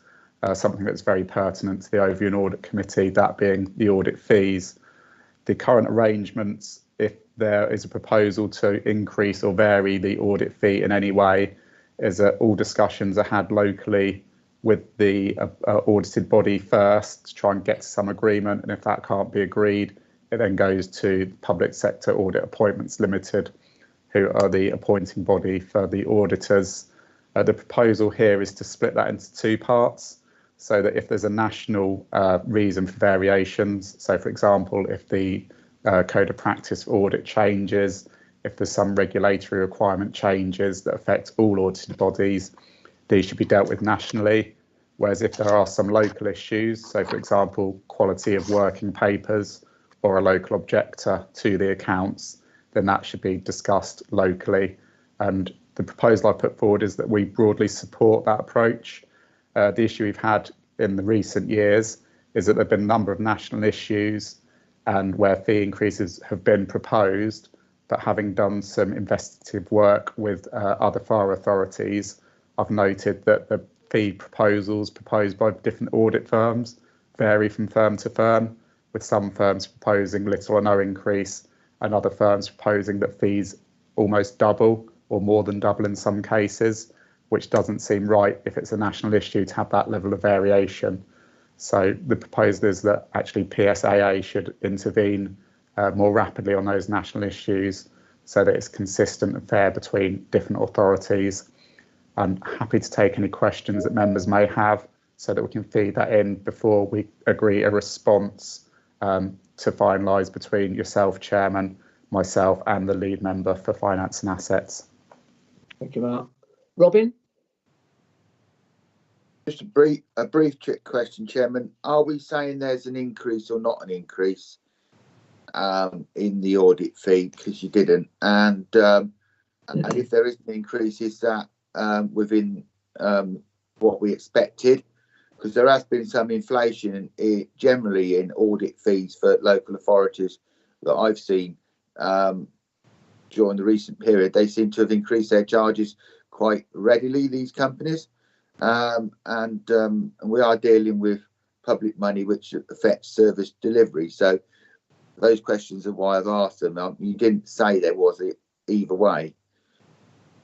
M: something that's very pertinent to the Overview and Audit Committee, that being the audit fees. The current arrangements, if there is a proposal to increase or vary the audit fee in any way, is that all discussions are had locally with the audited body first to try and get to some agreement, and if that can't be agreed, it then goes to Public Sector Audit Appointments Limited, who are the appointing body for the auditors. The proposal here is to split that into two parts, so that if there's a national reason for variations, so for example, if the Code of Practice for audit changes, if there's some regulatory requirement changes that affect all audited bodies, these should be dealt with nationally. Whereas if there are some local issues, so for example, quality of working papers or a local objector to the accounts, then that should be discussed locally. And the proposal I put forward is that we broadly support that approach. The issue we've had in the recent years is that there have been a number of national issues and where fee increases have been proposed, but having done some investigative work with other fire authorities, I've noted that the fee proposals proposed by different audit firms vary from firm to firm, with some firms proposing little or no increase and other firms proposing that fees almost double or more than double in some cases, which doesn't seem right if it's a national issue to have that level of variation. So the proposal is that actually PSAA should intervene more rapidly on those national issues so that it's consistent and fair between different authorities. I'm happy to take any questions that members may have so that we can feed that in before we agree a response to finalise between yourself, Chairman, myself and the lead member for Finance and Assets.
C: Thank you, Mark. Robin?
D: Just a brief trick question, Chairman. Are we saying there's an increase or not an increase in the audit fee? Because you didn't. And if there is an increase, is that within what we expected? Because there has been some inflation generally in audit fees for local authorities that I've seen during the recent period. They seem to have increased their charges quite readily, these companies. And we are dealing with public money which affects service delivery. So those questions are why I've asked them. You didn't say there was either way.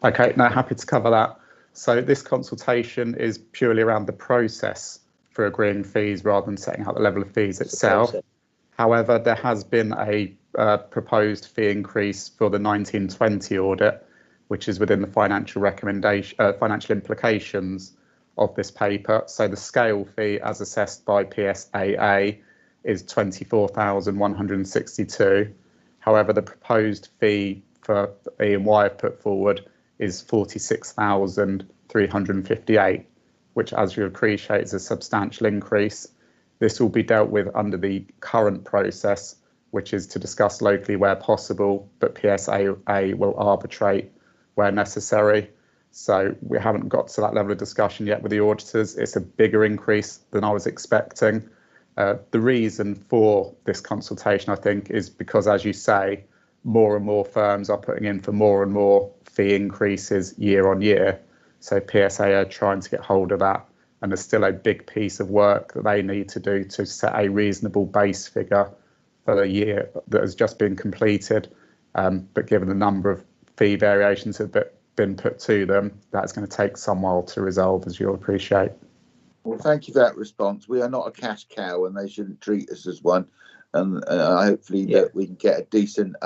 M: Okay, no, happy to cover that. So this consultation is purely around the process for agreeing fees rather than setting out the level of fees itself. However, there has been a proposed fee increase for the 1920 audit, which is within the financial implications of this paper. So the scale fee as assessed by PSAA is 24,162. However, the proposed fee for E&Y put forward is 46,358, which, as you appreciate, is a substantial increase. This will be dealt with under the current process, which is to discuss locally where possible, but PSAA will arbitrate where necessary. So we haven't got to that level of discussion yet with the auditors. It's a bigger increase than I was expecting. The reason for this consultation, I think, is because, as you say, more and more firms are putting in for more and more fee increases year on year. So PSA are trying to get hold of that. And there's still a big piece of work that they need to do to set a reasonable base figure for the year that has just been completed. But given the number of fee variations that have been put to them, that's going to take some while to resolve, as you'll appreciate.
D: Well, thank you for that response. We are not a cash cow and they shouldn't treat us as one. And hopefully that we can get a decent,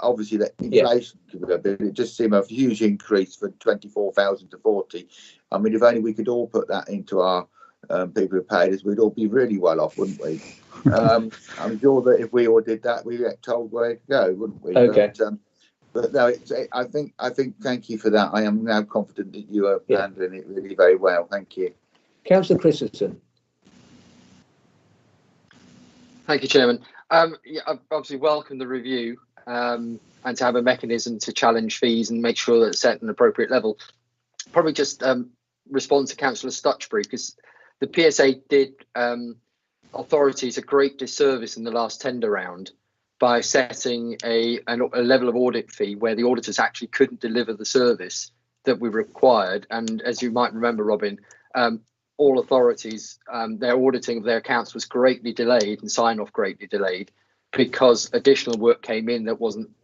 D: obviously that inflation could be a bit, it just seemed a huge increase from 24,000 to 40. I mean, if only we could all put that into our people who paid us, we'd all be really well off, wouldn't we? I'm sure that if we all did that, we'd get told where to go, wouldn't we?
C: Okay.
D: But no, I think thank you for that. I am now confident that you are handling it really very well. Thank you.
C: Councillor Christensen.
N: Thank you, Chairman. I obviously welcome the review and to have a mechanism to challenge fees and make sure that it's set at an appropriate level. Probably just respond to Councillor Stutchbury, because the PSA did authorities a great disservice in the last tender round by setting a level of audit fee where the auditors actually couldn't deliver the service that we required. And as you might remember, Robin, all authorities, their auditing of their accounts was greatly delayed and sign-off greatly delayed because additional work came in that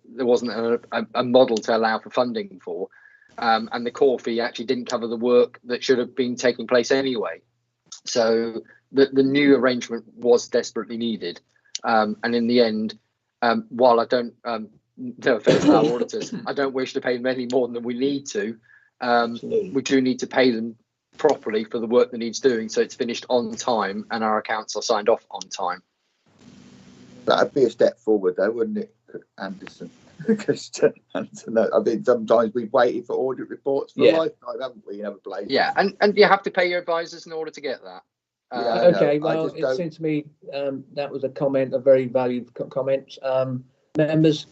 N: there wasn't a model to allow for funding for. And the core fee actually didn't cover the work that should have been taking place anyway. So the new arrangement was desperately needed. And in the end, while I don't, no offense to our auditors, I don't wish to pay them any more than we need to. We do need to pay them properly for the work that needs doing, so it's finished on time and our accounts are signed off on time.
D: That'd be a step forward, though, wouldn't it, Anderson? Because I mean, sometimes we've waited for audit reports for a lifetime, haven't we, in other places?
N: Yeah, and you have to pay your advisors in order to get that.
C: Okay, well, it seems to me that was a very valued comment. Members,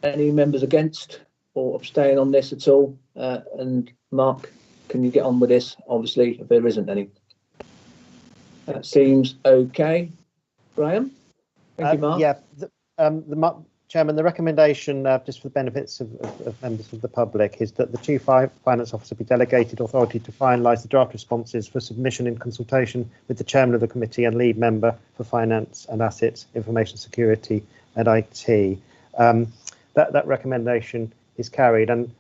C: any members against or abstain on this at all? And Mark, can you get on with this, obviously, if there isn't any? That seems okay. Graham? Thank you, Mark.
A: Yeah, Chairman, the recommendation, just for the benefits of members of the public, is that the Chief Finance Officer be delegated authority to finalise the draft responses for submission in consultation with the Chairman of the Committee and lead member for Finance and Assets, Information Security and IT. That recommendation is carried, and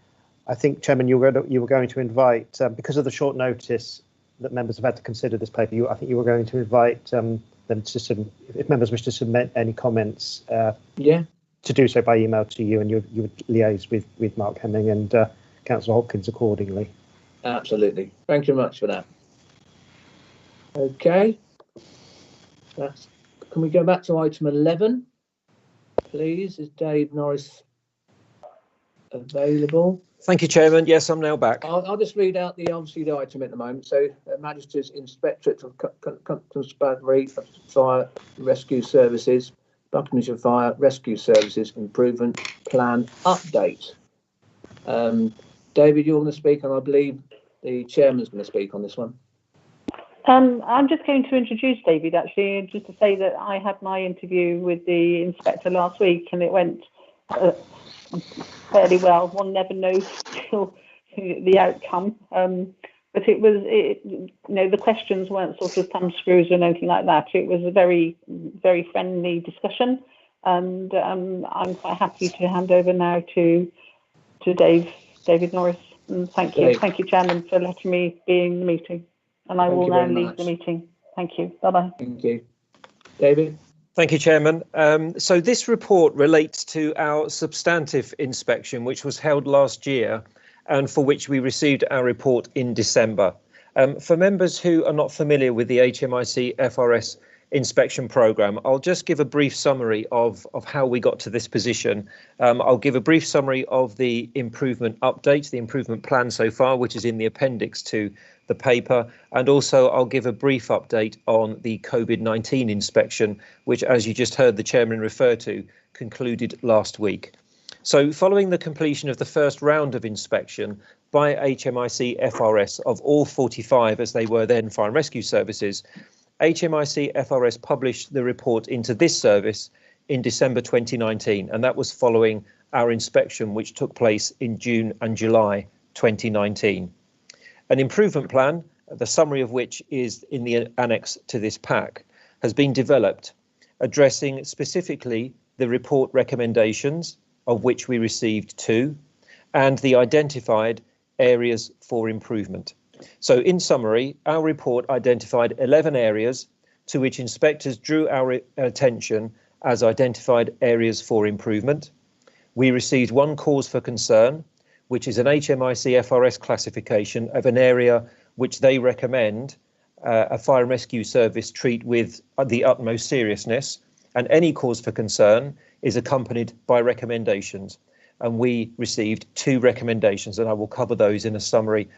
A: I think, Chairman, you were going to invite, because of the short notice that members have had to consider this paper, I think you were going to invite them to if members wish to submit any comments.
C: Yeah.
A: to do so by email to you, and you would liaise with Mark Hemming and Councillor Hopkins accordingly.
C: Absolutely. Thank you very much for that. Okay. Can we go back to item 11, please? Is Dave Norris available?
G: Thank you, Chairman. Yes, I'm now back.
C: I'll just read out the item at the moment. So, Magistrates Inspectorate of Constabulary Fire Rescue Services, Buckinghamshire Fire Rescue Services Improvement Plan Update. David, you're going to speak, and I believe the Chairman's going to speak on this one.
F: I'm just going to introduce David, actually, just to say that I had my interview with the inspector last week, and it went fairly well. One never knows till the outcome, but the questions weren't sort of thumb screws or anything like that. It was a very, very friendly discussion, and I'm quite happy to hand over now to David Norris. And thank you, Chairman, for letting me be in the meeting. And I will now leave the meeting. Thank you. Bye-bye.
C: Thank you. David?
G: Thank you, Chairman. So this report relates to our substantive inspection, which was held last year and for which we received our report in December. For members who are not familiar with the HMIC FRS inspection programme, I'll just give a brief summary of how we got to this position. I'll give a brief summary of the improvement update, the improvement plan so far, which is in the appendix to the paper, and also I'll give a brief update on the COVID-19 inspection, which, as you just heard the Chairman refer to, concluded last week. So following the completion of the first round of inspection by HMIC FRS of all 45, as they were then, fire and rescue services, HMIC FRS published the report into this service in December 2019, and that was following our inspection, which took place in June and July 2019. An improvement plan, the summary of which is in the annex to this pack, has been developed, addressing specifically the report recommendations, of which we received 2, and the identified areas for improvement. So in summary, our report identified 11 areas to which inspectors drew our attention as identified areas for improvement. We received 1 cause for concern, which is an HMIC FRS classification of an area which they recommend a fire and rescue service treat with the utmost seriousness, and any cause for concern is accompanied by recommendations. And we received 2 recommendations, and I will cover those in a summary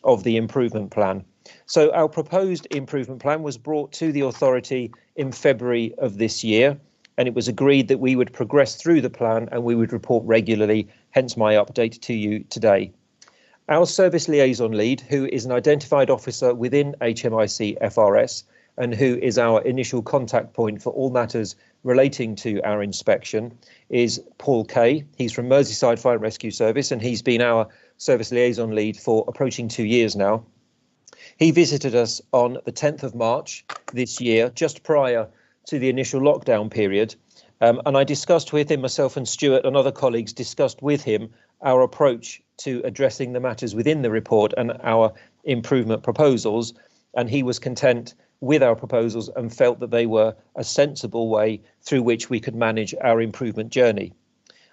G: of the improvement plan. So our proposed improvement plan was brought to the authority in February of this year, and it was agreed that we would progress through the plan and we would report regularly, hence my update to you today. Our service liaison lead, who is an identified officer within HMIC FRS and who is our initial contact point for all matters relating to our inspection, is Paul Kay. He's from Merseyside Fire and Rescue Service, and he's been our service liaison lead for approaching 2 years now. He visited us on the 10th of March this year, just prior to the initial lockdown period, and I discussed with him, myself and Stuart and other colleagues discussed with him our approach to addressing the matters within the report and our improvement proposals, and he was content with our proposals and felt that they were a sensible way through which we could manage our improvement journey.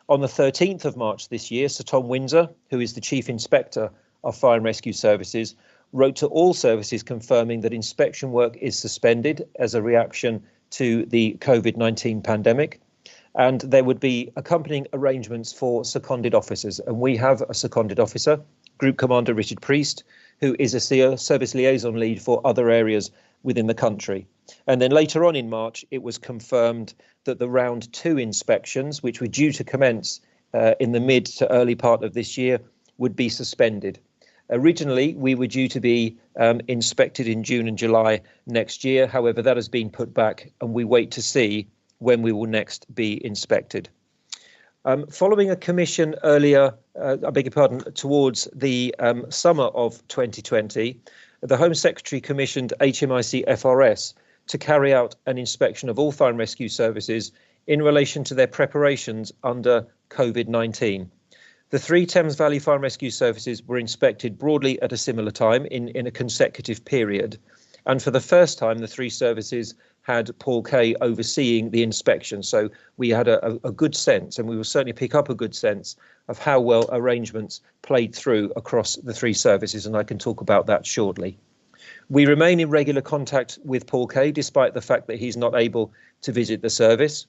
G: On the 13th of March this year, Sir Tom Windsor, who is the Chief Inspector of Fire and Rescue Services, wrote to all services confirming that inspection work is suspended as a reaction to the COVID-19 pandemic, and there would be accompanying arrangements for seconded officers. And we have a seconded officer, Group Commander Richard Priest, who is a service liaison lead for other areas within the country. And then later on in March, it was confirmed that the round 2 inspections, which were due to commence in the mid to early part of this year, would be suspended. Originally, we were due to be inspected in June and July next year. However, that has been put back and we wait to see when we will next be inspected. Following a commission earlier, towards the summer of 2020, the Home Secretary commissioned HMIC FRS to carry out an inspection of all fire and rescue services in relation to their preparations under COVID-19. The 3 Thames Valley Fire and Rescue Services were inspected broadly at a similar time in a consecutive period. And for the first time, the 3 services had Paul Kay overseeing the inspection. So we had a good sense, and we will certainly pick up a good sense of how well arrangements played through across the three services, and I can talk about that shortly. We remain in regular contact with Paul Kay, despite the fact that he's not able to visit the service.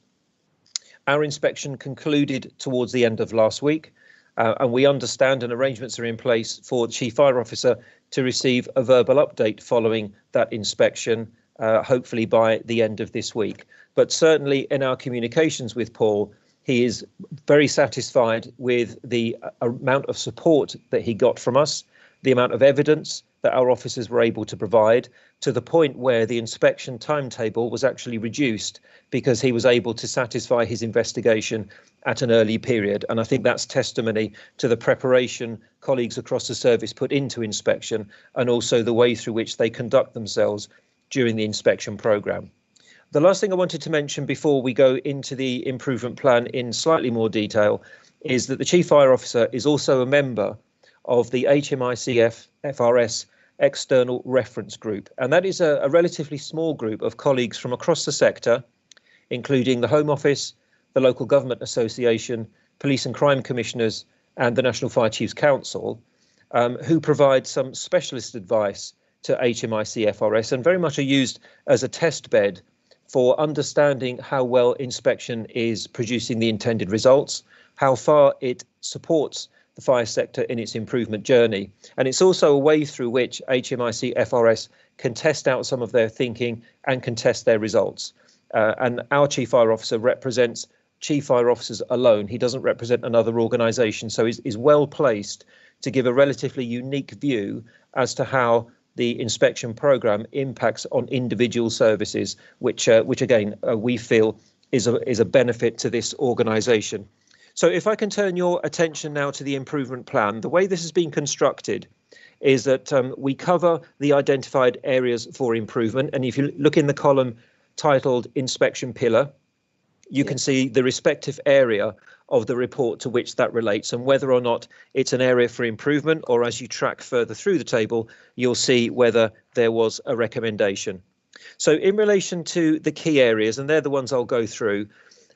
G: Our inspection concluded towards the end of last week, and we understand and arrangements are in place for the Chief Fire Officer to receive a verbal update following that inspection, hopefully by the end of this week. But certainly in our communications with Paul, he is very satisfied with the amount of support that he got from us, the amount of evidence that our officers were able to provide, to the point where the inspection timetable was actually reduced because he was able to satisfy his investigation at an early period. And I think that's testimony to the preparation colleagues across the service put into inspection, and also the way through which they conduct themselves during the inspection programme. The last thing I wanted to mention before we go into the improvement plan in slightly more detail is that the Chief Fire Officer is also a member of the HMICF FRS External Reference Group, and that is a relatively small group of colleagues from across the sector, including the Home Office, the Local Government Association, Police and Crime Commissioners and the National Fire Chiefs Council, who provide some specialist advice to HMIC FRS and very much are used as a test bed for understanding how well inspection is producing the intended results, how far it supports the fire sector in its improvement journey. And it's also a way through which HMIC FRS can test out some of their thinking and can test their results. And our Chief Fire Officer represents Chief Fire Officers alone. He doesn't represent another organisation, so is well placed to give a relatively unique view as to how the inspection programme impacts on individual services, which again, we feel is a benefit to this organisation. So if I can turn your attention now to the improvement plan, the way this has been constructed is that we cover the identified areas for improvement. And if you look in the column titled Inspection Pillar, you can see the respective area of the report to which that relates and whether or not it's an area for improvement, or as you track further through the table, you'll see whether there was a recommendation. So in relation to the key areas, and they're the ones I'll go through,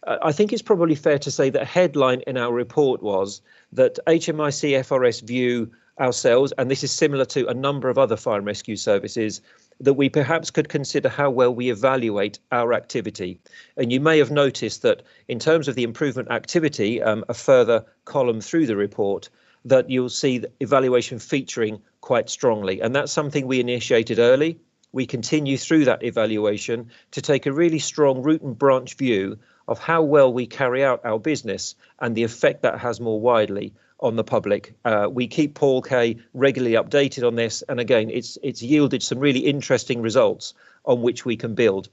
G: I think it's probably fair to say that a headline in our report was that HMIC FRS view ourselves, and this is similar to a number of other fire and rescue services, that we perhaps could consider how well we evaluate our activity. And you may have noticed that in terms of the improvement activity, a further column through the report, that you'll see the evaluation featuring quite strongly. And that's something we initiated early. We continue through that evaluation to take a really strong root and branch view of how well we carry out our business and the effect that has more widely on the public. We keep Paul Kay regularly updated on this, and again, it's yielded some really interesting results on which we can build.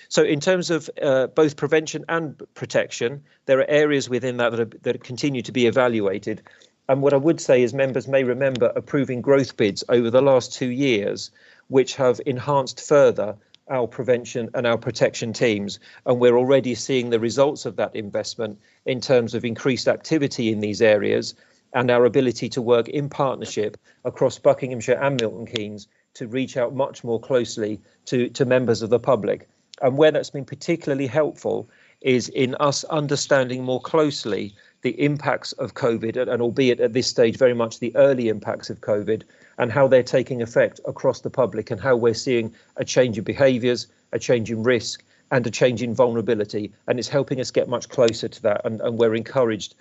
G: So in terms of both prevention and protection, there are areas within that that continue to be evaluated. And what I would say is members may remember approving growth bids over the last 2 years, which have enhanced further our prevention and our protection teams. And we're already seeing the results of that investment in terms of increased activity in these areas and our ability to work in partnership across Buckinghamshire and Milton Keynes to reach out much more closely to members of the public. And where that's been particularly helpful is in us understanding more closely the impacts of COVID, and albeit at this stage very much the early impacts of COVID, and how they're taking effect across the public, and how we're seeing a change in behaviours, a change in risk, and a change in vulnerability. And it's helping us get much closer to that, and we're encouraged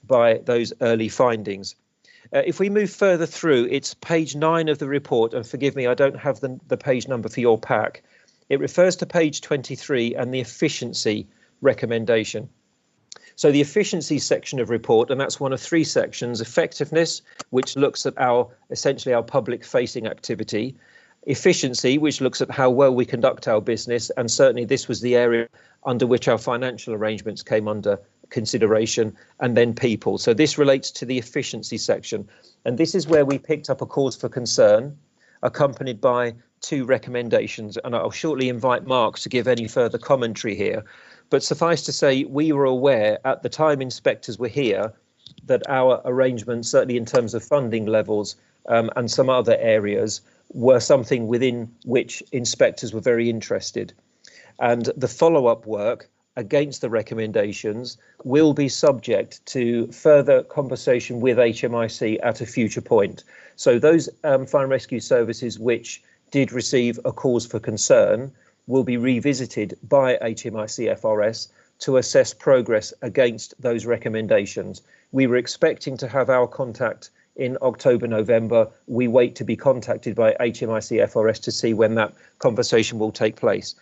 G: by those early findings. If we move further through, it's page 9 of the report, and forgive me, I don't have the page number for your pack. It refers to page 23 and the efficiency recommendation. So the efficiency section of report, and that's one of 3 sections: effectiveness, which looks at essentially our public facing activity; efficiency, which looks at how well we conduct our business, and certainly this was the area under which our financial arrangements came under consideration; and then people. So this relates to the efficiency section, and this is where we picked up a cause for concern accompanied by 2 recommendations, and I'll shortly invite Mark to give any further commentary here. But suffice to say, we were aware at the time inspectors were here that our arrangements, certainly in terms of funding levels and some other areas, were something within which inspectors were very interested. and the follow-up work against the recommendations will be subject to further conversation with HMIC at a future point. So those fire and rescue services which did receive a cause for concern will be revisited by HMIC FRS to assess progress against those recommendations. We were expecting to have our contact in October, November. We wait to be contacted by HMIC FRS to see when that conversation will take place.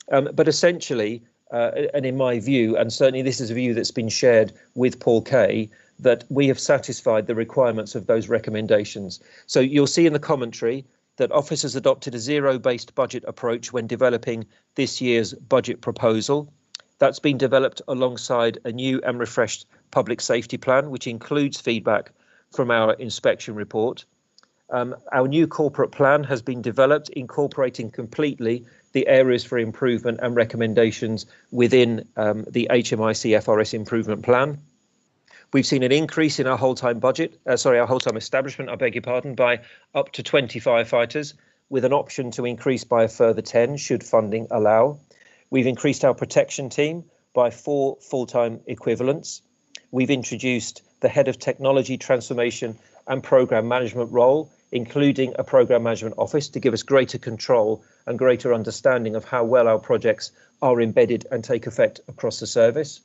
G: But essentially, and in my view, and certainly this is a view that's been shared with Paul Kay, that we have satisfied the requirements of those recommendations. So you'll see in the commentary that officers adopted a zero-based budget approach when developing this year's budget proposal. That's been developed alongside a new and refreshed public safety plan, which includes feedback from our inspection report. Our new corporate plan has been developed, incorporating completely the areas for improvement and recommendations within the HMIC FRS improvement plan. We've seen an increase in our whole-time budget, our whole-time establishment, I beg your pardon, by up to 20 firefighters, with an option to increase by a further 10 should funding allow. We've increased our protection team by 4 full-time equivalents. We've introduced the head of technology transformation and program management role, including a program management office, to give us greater control and greater understanding of how well our projects are embedded and take effect across the service.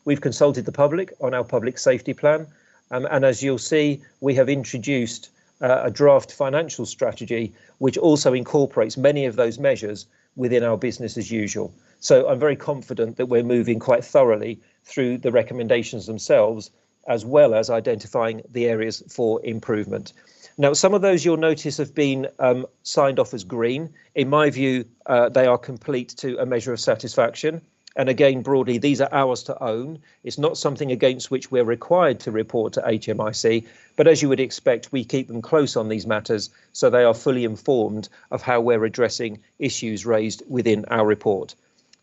G: We've consulted the public on our public safety plan, and as you'll see, we have introduced a draft financial strategy which also incorporates many of those measures within our business as usual. So I'm very confident that we're moving quite thoroughly through the recommendations themselves, as well as identifying the areas for improvement. Now, some of those you'll notice have been signed off as green. In my view, they are complete to a measure of satisfaction. And again, broadly, these are ours to own. It's not something against which we're required to report to HMIC, but as you would expect, we keep them close on these matters so they are fully informed of how we're addressing issues raised within our report.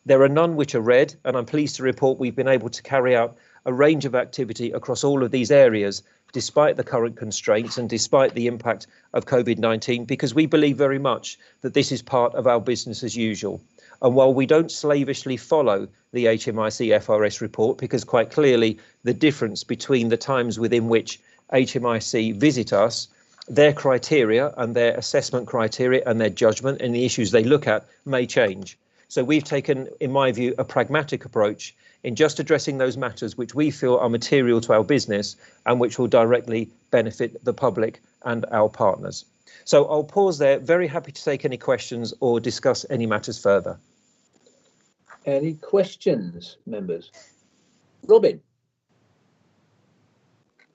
G: There are none which are red, and I'm pleased to report we've been able to carry out a range of activity across all of these areas, despite the current constraints and despite the impact of COVID-19, because we believe very much that this is part of our business as usual. And while we don't slavishly follow the HMIC FRS report, because quite clearly the difference between the times within which HMIC visit us, their criteria and their assessment criteria and their judgment and the issues they look at may change. So we've taken, in my view, a pragmatic approach in just addressing those matters which we feel are material to our business and which will directly benefit the public and our partners. So I'll pause there. Very happy to take any questions or discuss any matters further.
C: Any questions, members? Robin.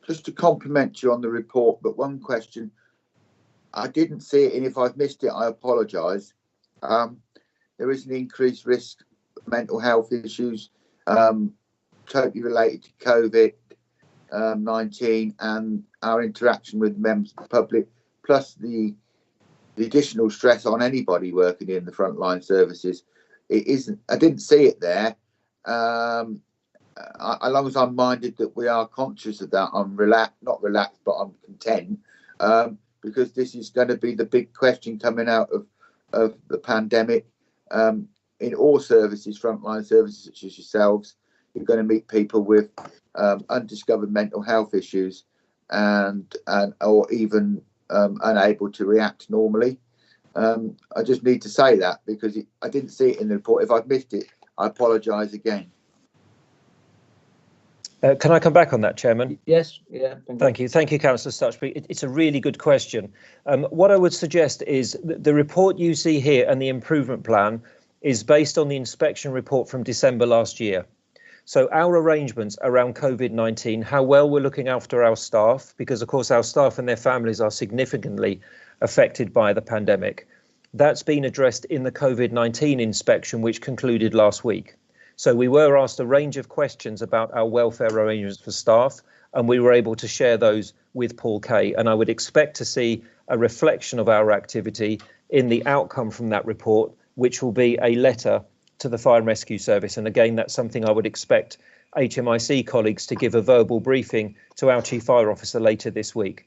D: Just to compliment you on the report, but one question. I didn't see it, and if I've missed it, I apologise. There is an increased risk of mental health issues totally related to COVID-19 and our interaction with members of the public, plus the additional stress on anybody working in the frontline services. It isn't. I didn't see it there. As long as I'm minded that we are conscious of that, I'm not relaxed, but I'm content, because this is going to be the big question coming out of the pandemic. In all services, frontline services such as yourselves, you're going to meet people with undiscovered mental health issues or even unable to react normally. I just need to say that because I didn't see it in the report. If I've missed it, I apologise again.
G: Can I come back on that, Chairman?
C: Yes. Yeah.
G: Thank you. Thank you, Councillor Stutchbury. It's a really good question. What I would suggest is the report you see here and the improvement plan is based on the inspection report from December last year. So our arrangements around COVID-19, how well we're looking after our staff, because of course our staff and their families are significantly affected by the pandemic. That's been addressed in the COVID-19 inspection, which concluded last week. So we were asked a range of questions about our welfare arrangements for staff, and we were able to share those with Paul Kay. And I would expect to see a reflection of our activity in the outcome from that report, which will be a letter to the Fire and Rescue Service. And again, that's something I would expect HMIC colleagues to give a verbal briefing to our Chief Fire Officer later this week.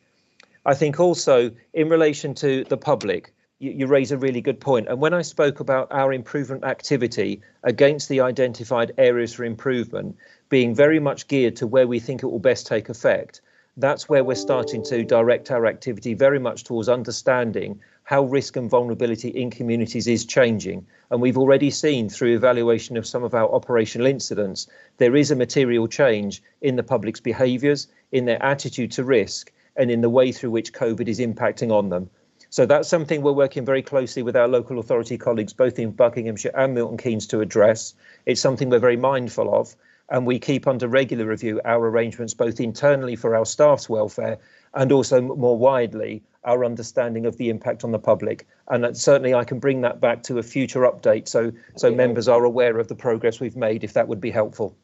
G: I think also in relation to the public, you raise a really good point. And when I spoke about our improvement activity against the identified areas for improvement being very much geared to where we think it will best take effect, that's where we're starting to direct our activity very much towards understanding how risk and vulnerability in communities is changing. And we've already seen through evaluation of some of our operational incidents, there is a material change in the public's behaviours, in their attitude to risk, and in the way through which COVID is impacting on them. So that's something we're working very closely with our local authority colleagues, both in Buckinghamshire and Milton Keynes, to address. It's something we're very mindful of, and we keep under regular review our arrangements, both internally for our staff's welfare and also more widely, our understanding of the impact on the public. And certainly I can bring that back to a future update so members are aware of the progress we've made, if that would be helpful.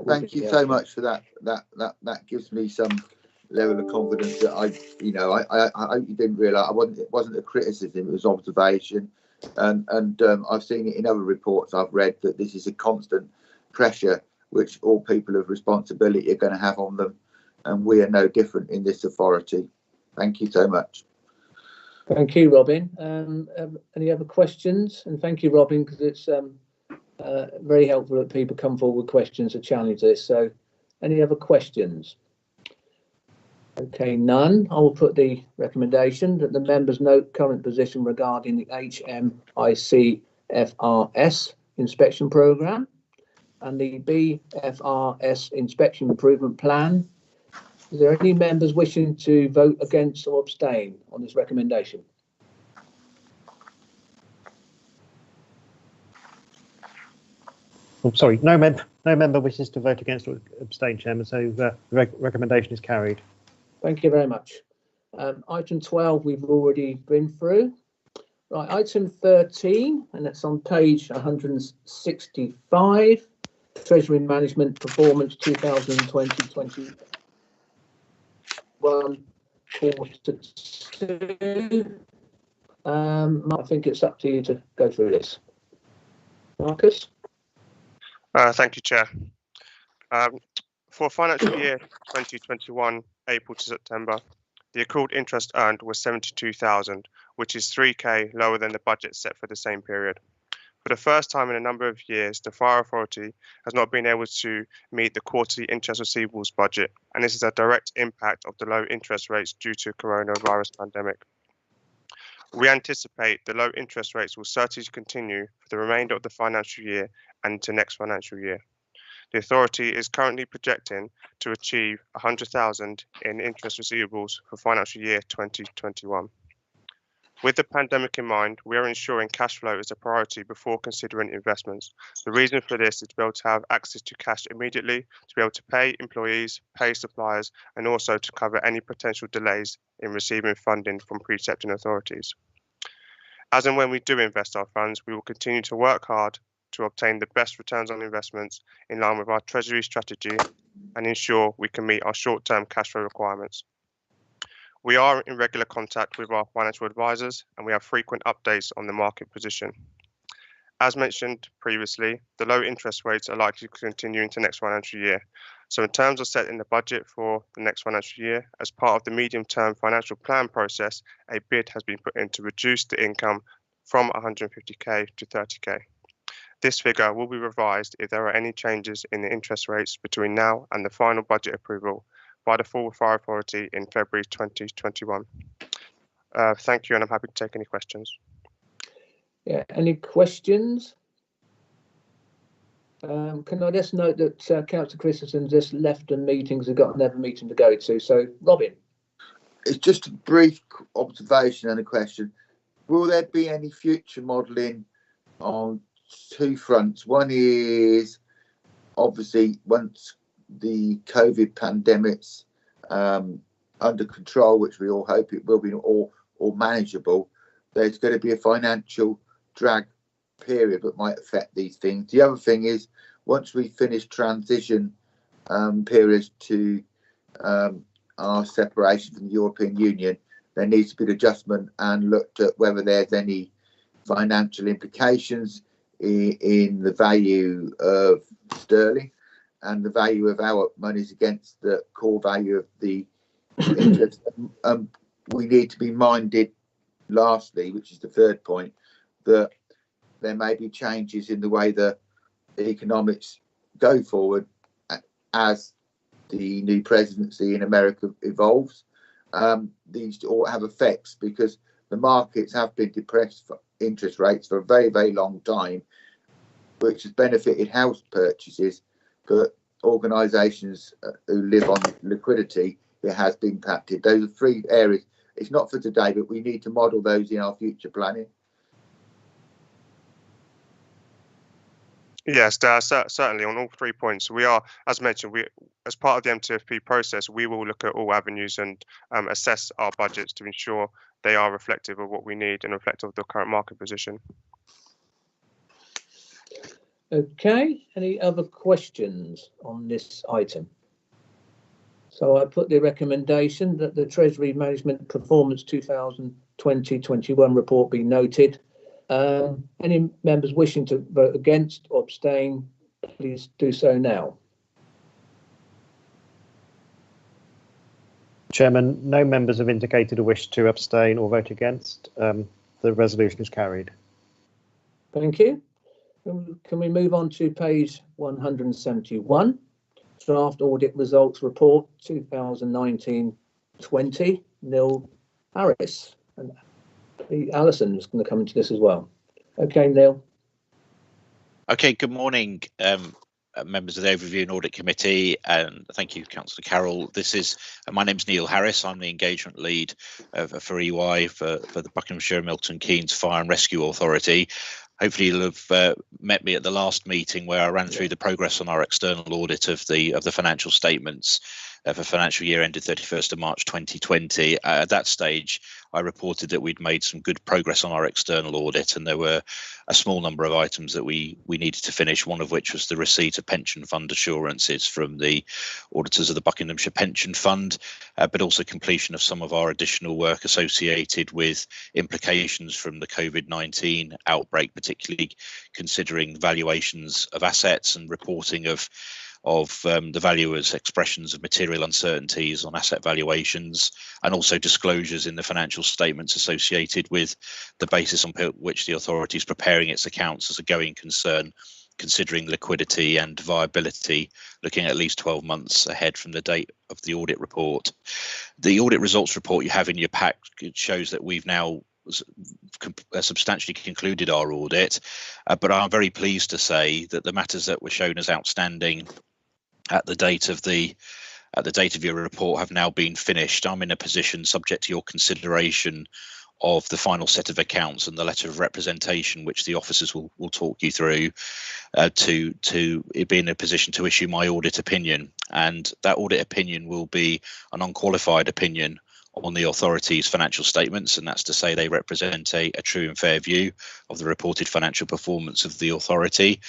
D: Thank you so much for that. That gives me some level of confidence that I hope you didn't realise it wasn't a criticism, it was observation, and I've seen it in other reports I've read that this is a constant pressure which all people of responsibility are going to have on them, and we are no different in this authority. Thank you so much.
C: Thank you, Robin. Any other questions? And thank you, Robin, because it's very helpful that people come forward with questions to challenge this. So any other questions? Okay, none. I will put the recommendation that the members note current position regarding the HMICFRS inspection programme and the BFRS inspection improvement plan. Is there any members wishing to vote against or abstain on this recommendation?
A: Oh, sorry, no member wishes to vote against or abstain, Chairman, so the recommendation is carried.
C: Thank you very much. Item 12 we've already been through. Right, item 13, and that's on page 165, Treasury Management Performance 2020-21, quarter 2. I think it's up to you to go through this. Marcus?
P: Thank you, Chair. For financial year 2021, April to September, the accrued interest earned was 72,000, which is 3k lower than the budget set for the same period. For the first time in a number of years, the Fire Authority has not been able to meet the quarterly interest receivables budget, and this is a direct impact of the low interest rates due to coronavirus pandemic. We anticipate the low interest rates will certainly continue for the remainder of the financial year and into next financial year. The authority is currently projecting to achieve 100,000 in interest receivables for financial year 2021. With the pandemic in mind, we are ensuring cash flow is a priority before considering investments. The reason for this is to be able to have access to cash immediately, to be able to pay employees, pay suppliers, and also to cover any potential delays in receiving funding from precepting authorities. As and when we do invest our funds, we will continue to work hard to obtain the best returns on investments in line with our Treasury strategy and ensure we can meet our short-term cash flow requirements. We are in regular contact with our financial advisors and we have frequent updates on the market position. As mentioned previously, the low interest rates are likely to continue into next financial year. So in terms of setting the budget for the next financial year, as part of the medium-term financial plan process, a bid has been put in to reduce the income from 150k to 30k. This figure will be revised if there are any changes in the interest rates between now and the final budget approval by the full Fire Authority in February 2021. Thank you, and I'm happy to take any questions.
C: Yeah, any questions? Can I just note that Councillor Christensen just left the meetings and got another meeting to go to. So, Robin.
D: It's just a brief observation and a question. Will there be any future modelling on two fronts? One is obviously once the COVID pandemic's under control, which we all hope it will be, or manageable, there's going to be a financial drag period that might affect these things. The other thing is once we finish transition periods to our separation from the European Union, there needs to be an adjustment and looked at whether there's any financial implications in the value of sterling and the value of our monies against the core value of the interest. We need to be minded lastly, which is the third point, that there may be changes in the way the economics go forward as the new presidency in America evolves. These all have effects because the markets have been depressed for interest rates for a very, very long time, which has benefited house purchases, but organisations who live on liquidity, it has been impacted. Those are three areas. It's not for today, but we need to model those in our future planning.
P: Yes, certainly on all 3 points. We are, as mentioned, as part of the MTFP process, we will look at all avenues and assess our budgets to ensure they are reflective of what we need and reflective of the current market position.
C: Okay, any other questions on this item? So I put the recommendation that the Treasury Management Performance 2020-21 report be noted. Any members wishing to vote against or abstain, please do so now.
A: Chairman, no members have indicated a wish to abstain or vote against. The resolution is carried.
C: Thank you. Can we move on to page 171? Draft Audit Results Report 2019-20. Neil Harris. And Alison is going to come into this as well. Okay, Neil.
Q: Okay, good morning, members of the Overview and Audit Committee, and thank you, Councillor Carroll. My name's Neil Harris. I'm the engagement lead for EY for the Buckinghamshire and Milton Keynes Fire and Rescue Authority. Hopefully you'll have met me at the last meeting where I ran through the progress on our external audit of the financial statements for financial year ended 31st of March 2020. At that stage, I reported that we'd made some good progress on our external audit, and there were a small number of items that we needed to finish, one of which was the receipt of pension fund assurances from the auditors of the Buckinghamshire Pension Fund, but also completion of some of our additional work associated with implications from the COVID-19 outbreak, particularly considering valuations of assets and reporting of the valuer's expressions of material uncertainties on asset valuations, and also disclosures in the financial statements associated with the basis on which the authority is preparing its accounts as a going concern, considering liquidity and viability, looking at least 12 months ahead from the date of the audit report. The audit results report you have in your pack shows that we've now substantially concluded our audit, but I'm very pleased to say that the matters that were shown as outstanding at the date of your report have now been finished. I'm in a position, subject to your consideration of the final set of accounts and the letter of representation, which the officers will talk you through, to be in a position to issue my audit opinion. And that audit opinion will be an unqualified opinion on the authority's financial statements, and that's to say they represent a true and fair view of the reported financial performance of the authority,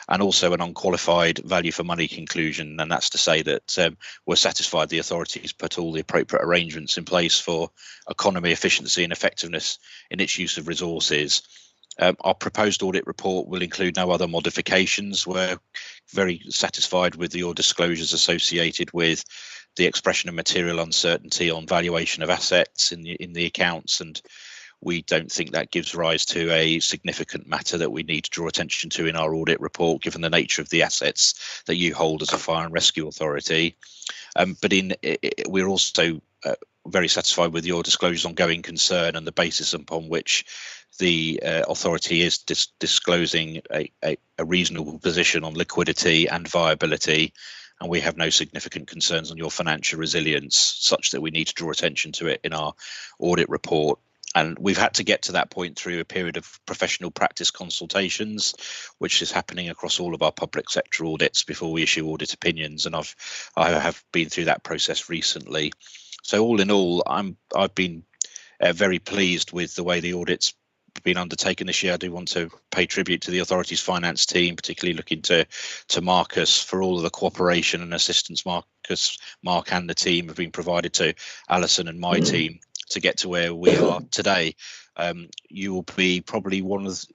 Q: and also an unqualified value for money conclusion, and that's to say that we're satisfied the authority's put all the appropriate arrangements in place for economy, efficiency and effectiveness in its use of resources. Our proposed audit report will include no other modifications. We're very satisfied with your disclosures associated with the expression of material uncertainty on valuation of assets in the accounts, and we don't think that gives rise to a significant matter that we need to draw attention to in our audit report, given the nature of the assets that you hold as a fire and rescue authority. But we're also very satisfied with your disclosures on going concern and the basis upon which the authority is disclosing a reasonable position on liquidity and viability, and we have no significant concerns on your financial resilience such that we need to draw attention to it in our audit report. And we've had to get to that point through a period of professional practice consultations, which is happening across all of our public sector audits before we issue audit opinions, and I have been through that process recently. So all in all, I've been very pleased with the way the audit's been undertaken this year. I do want to pay tribute to the authority's finance team, particularly looking to Marcus for all of the cooperation and assistance Mark and the team have been provided to Alison and my team to get to where we are today. You will be probably one of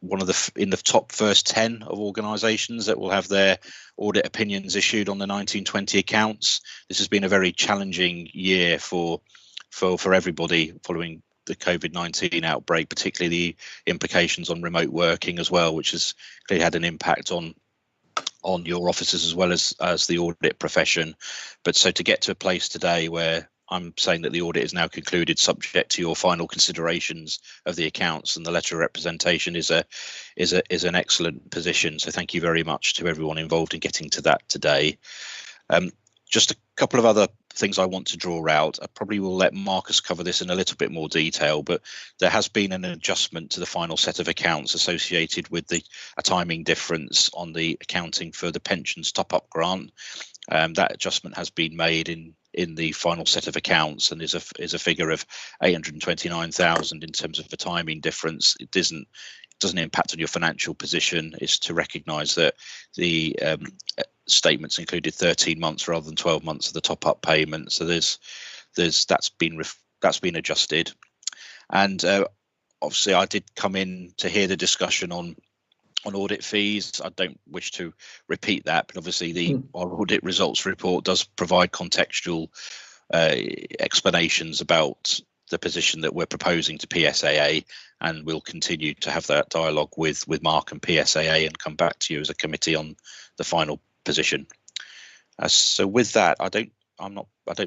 Q: the in the top first 10 of organisations that will have their audit opinions issued on the 1920 accounts. This has been a very challenging year for everybody following the COVID-19 outbreak, particularly the implications on remote working as well, which has clearly had an impact on your officers as well as the audit profession. But so to get to a place today where I'm saying that the audit is now concluded, subject to your final considerations of the accounts and the letter of representation, is an excellent position. So thank you very much to everyone involved in getting to that today. Just a couple of other things I want to draw out. I probably will let Marcus cover this in a little bit more detail, but there has been an adjustment to the final set of accounts associated with a timing difference on the accounting for the pensions top-up grant. That adjustment has been made in the final set of accounts and is a figure of 829,000 in terms of the timing difference. It doesn't impact on your financial position. It's to recognise that the statements included 13 months rather than 12 months of the top-up payment. So that's been adjusted. And obviously, I did come in to hear the discussion on audit fees. I don't wish to repeat that, but obviously our audit results report does provide contextual explanations about the position that we're proposing to PSAA, and we'll continue to have that dialogue with Mark and PSAA and come back to you as a committee on the final position. So with that, I don't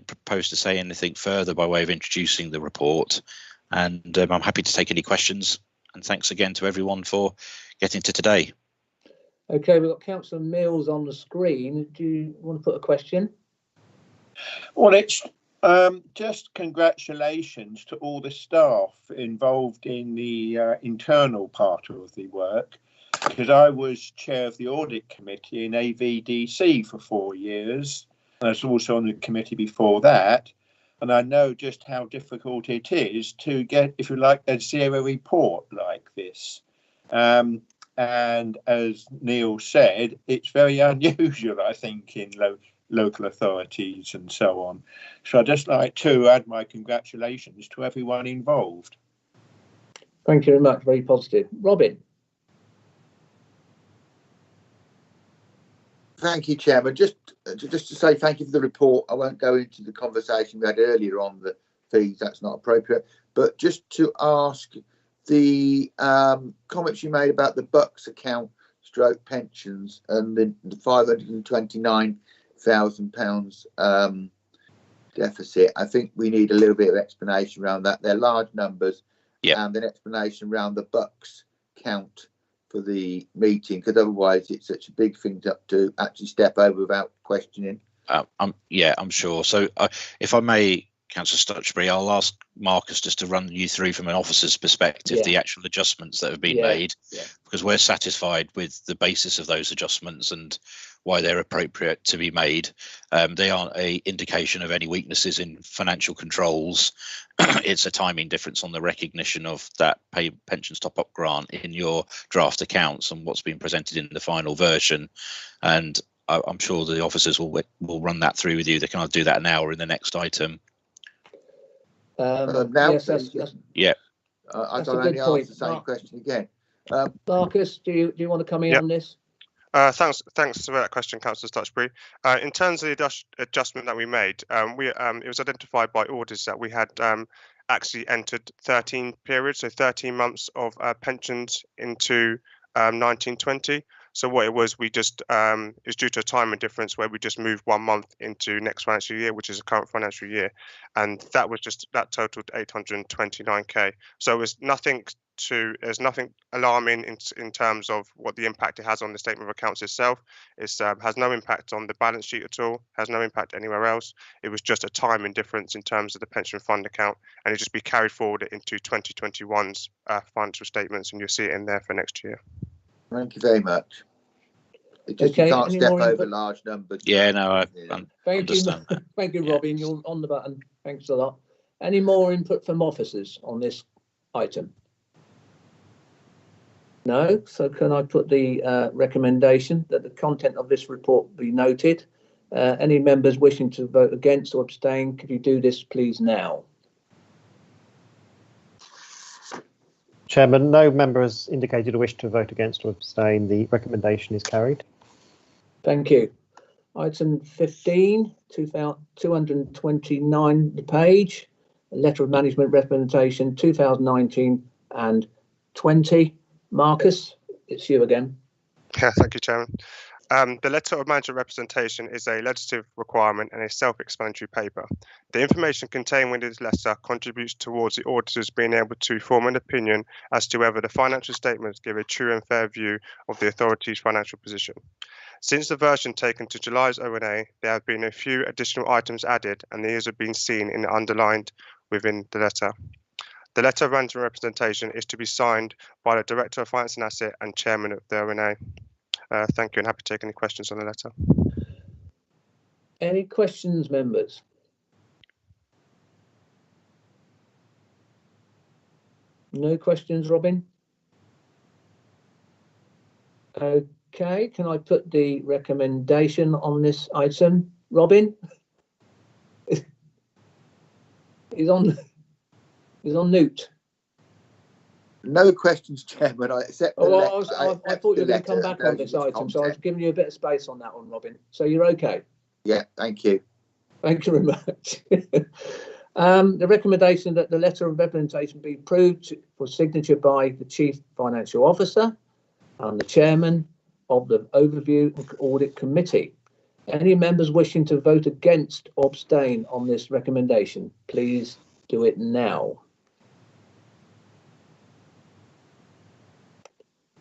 Q: propose to say anything further by way of introducing the report, and I'm happy to take any questions. And thanks again to everyone for getting to today.
C: Okay, we've got Councillor Mills on the screen. Do you want to put a question?
R: Well, it's just congratulations to all the staff involved in the internal part of the work, because I was chair of the audit committee in AVDC for 4 years. I was also on the committee before that, and I know just how difficult it is to get, if you like, a zero report like this. And as Neil said, it's very unusual, I think, in local authorities and so on. So I'd just like to add my congratulations to everyone involved.
C: Thank you very much. Very positive. Robin.
D: Thank you, Chairman. Just to say thank you for the report. I won't go into the conversation we had earlier on the fees. That's not appropriate. But just to ask the comments you made about the Bucks account stroke pensions and the £529,000 deficit. I think we need a little bit of explanation around that. They're large numbers, and an explanation around the Bucks count for the meeting, because otherwise it's such a big thing to actually step over without questioning.
Q: I'm sure. So if I may, Councillor Stutchbury, I'll ask Marcus just to run you through from an officer's perspective the actual adjustments that have been made, because we're satisfied with the basis of those adjustments and why they're appropriate to be made. They aren't an indication of any weaknesses in financial controls. It's a timing difference on the recognition of that pensions top-up grant in your draft accounts and what's been presented in the final version. And I'm sure the officers will run that through with you. They can either do that now or in the next item.
D: Now,
C: yes, that's
Q: yeah.
D: I don't only ask the same question again.
C: Marcus, do you want to come in on this?
P: Thanks for that question, Councillor Stutchbury. In terms of the adjustment that we made, it was identified by auditors that we had actually entered 13 periods, so 13 months of pensions into 1920. So what it was, we just it was due to a timing difference where we just moved 1 month into next financial year, which is the current financial year, and that totaled 829k. So it was there's nothing alarming in terms of what the impact it has on the statement of accounts itself. It has no impact on the balance sheet at all, has no impact anywhere else. It was just a timing difference in terms of the pension fund account, and it just be carried forward into 2021's financial statements, and you'll see it in there for next year.
D: Thank you very much. It just, you can't step over large numbers.
Q: Yeah, no, I
C: understand. Thank you, Robin. You're on the button. Thanks a lot. Any more input from officers on this item? No. So can I put the recommendation that the content of this report be noted? Any members wishing to vote against or abstain, could you do this, please, now?
A: Chairman, no member has indicated a wish to vote against or abstain. The recommendation is carried.
C: Thank you. Item 15, 229 the page. letter of management representation 2019 and 20. Marcus, it's you again.
P: Yeah, thank you, Chairman. The letter of management representation is a legislative requirement and a self-explanatory paper. The information contained within this letter contributes towards the auditors being able to form an opinion as to whether the financial statements give a true and fair view of the authority's financial position. Since the version taken to July's O&A, there have been a few additional items added, and these have been seen and underlined within the letter. The letter of management representation is to be signed by the Director of Finance and Asset and Chairman of the O&A. Thank you, and happy to take any questions on the letter.
C: Any questions, members? No questions, Robin? Okay, can I put the recommendation on this item? Robin? He's on mute.
D: No questions, Chairman. I accept the letter.
C: I thought you were going to come back on this item, so I was giving you a bit of space on that one, Robin. So you're okay?
D: Yeah, thank you.
C: Thank you very much. The recommendation that the letter of representation be approved for signature by the Chief Financial Officer and the Chairman of the Overview and Audit Committee. Any members wishing to vote against or abstain on this recommendation, please do it now.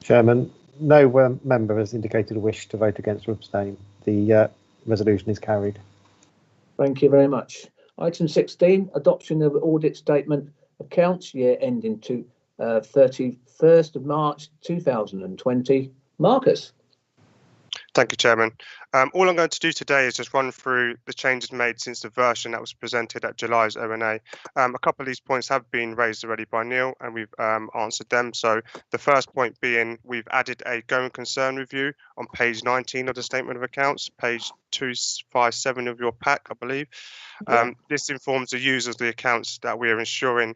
A: Chairman, no member has indicated a wish to vote against or abstain. The resolution is carried.
C: Thank you very much. Item 16, adoption of audit statement accounts year ending to 31st of March 2020. Marcus.
P: Thank you, Chairman. All I'm going to do today is just run through the changes made since the version that was presented at July's O&A. A couple of these points have been raised already by Neil, and we've answered them. So the first point being we've added a going concern review on page 19 of the Statement of Accounts, page 257 of your pack, I believe. This informs the users of the accounts that we are ensuring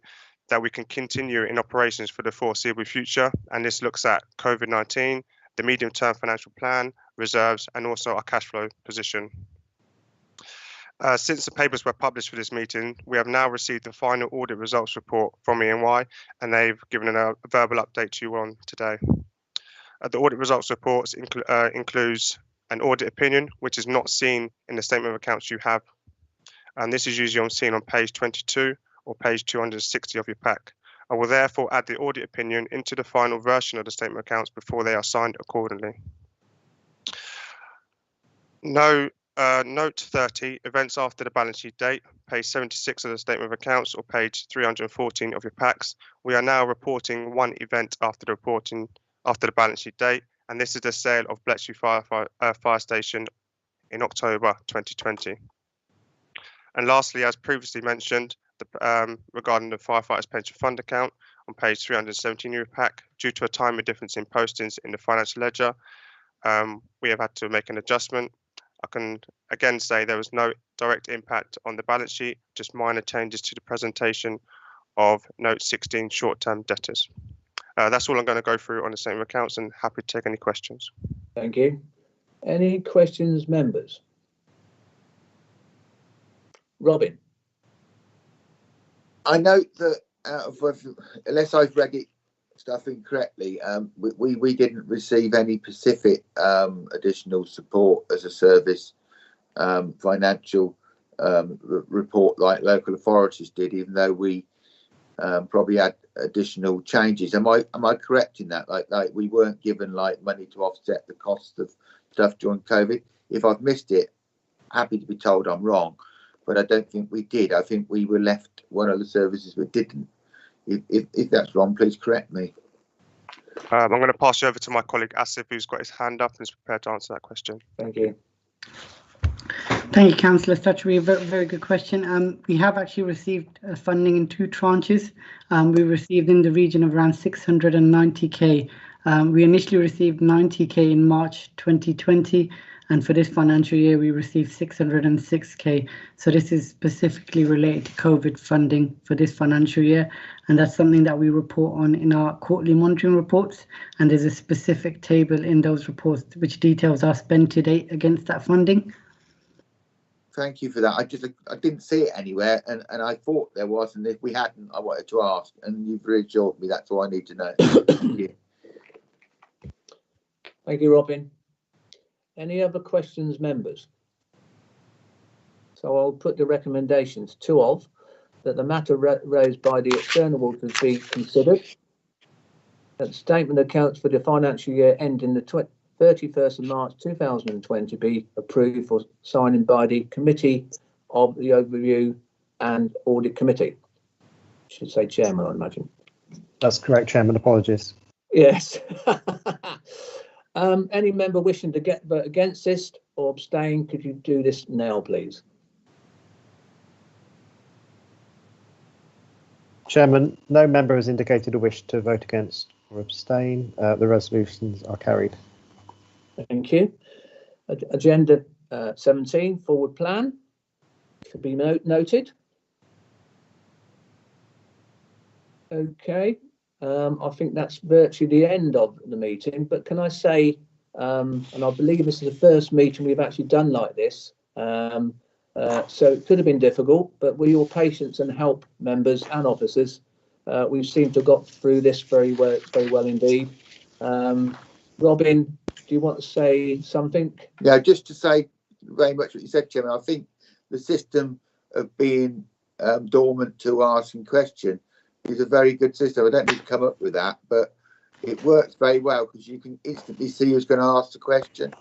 P: that we can continue in operations for the foreseeable future. And this looks at COVID-19, the medium-term financial plan, reserves, and also our cash flow position. Since the papers were published for this meeting, we have now received the final audit results report from E&Y, and they've given a verbal update to you on today. The audit results reports includes an audit opinion, which is not seen in the statement of accounts you have. And this is usually seen on page 22 or page 260 of your pack. I will therefore add the audit opinion into the final version of the statement of accounts before they are signed accordingly. Note 30, events after the balance sheet date, page 76 of the statement of accounts or page 314 of your packs. We are now reporting one event after the balance sheet date, and this is the sale of Bletchley Fire Station in October 2020. And lastly, as previously mentioned, regarding the Firefighters Pension Fund account on page 317 of your pack, due to a timing difference in postings in the financial ledger, we have had to make an adjustment. I can again say there was no direct impact on the balance sheet, just minor changes to the presentation of note 16 short-term debtors. That's all I'm going to go through on the statement of accounts, and happy to take any questions.
C: Thank you. Any questions, members? Robin.
D: I note that unless I've read it stuff incorrectly, we didn't receive any specific additional support as a service financial report like local authorities did, even though we probably had additional changes. Am I correct in that? Like we weren't given like money to offset the cost of stuff during COVID? If I've missed it, happy to be told I'm wrong, but I don't think we did. I think we were left one of the services we didn't. If that's wrong, please correct me.
P: I'm going to pass you over to my colleague Asif, who's got his hand up and is prepared to answer that question.
C: Thank you.
S: Thank you, Councillor Stutchbury. A very good question. We have actually received funding in two tranches. We received in the region of around 690k. We initially received 90k in March 2020. And for this financial year, we received 606k. So this is specifically related to COVID funding for this financial year. And that's something that we report on in our quarterly monitoring reports. And there's a specific table in those reports which details our spend to date against that funding.
D: Thank you for that. I didn't see it anywhere, and I thought there was, and if we hadn't, I wanted to ask, and you've reassured me. That's all I need to know. Thank you.
C: Thank you, Robin. Any other questions, members? So I'll put the recommendations. Two of that the matter raised by the external auditors be considered. That the statement of accounts for the financial year ending the 31st of March 2020 be approved for signing by the Committee of the Overview and Audit Committee. Should say Chairman, I imagine.
A: That's correct, Chairman. Apologies.
C: Yes. Any member wishing to vote against this or abstain, could you do this now, please?
A: Chairman, no member has indicated a wish to vote against or abstain. The resolutions are carried.
C: Thank you. Agenda 17, forward plan, should be noted. Okay, I think that's virtually the end of the meeting, but can I say, and I believe this is the first meeting we've actually done like this, so it could have been difficult, but with your patience and help, members and officers, we seem to have got through this very well indeed. Robin, do you want to say something?
D: Yeah, just to say very much what you said, Chairman. I think the system of being dormant to asking question is a very good system. I don't need to come up with that, but it works very well because you can instantly see who's going to ask the question.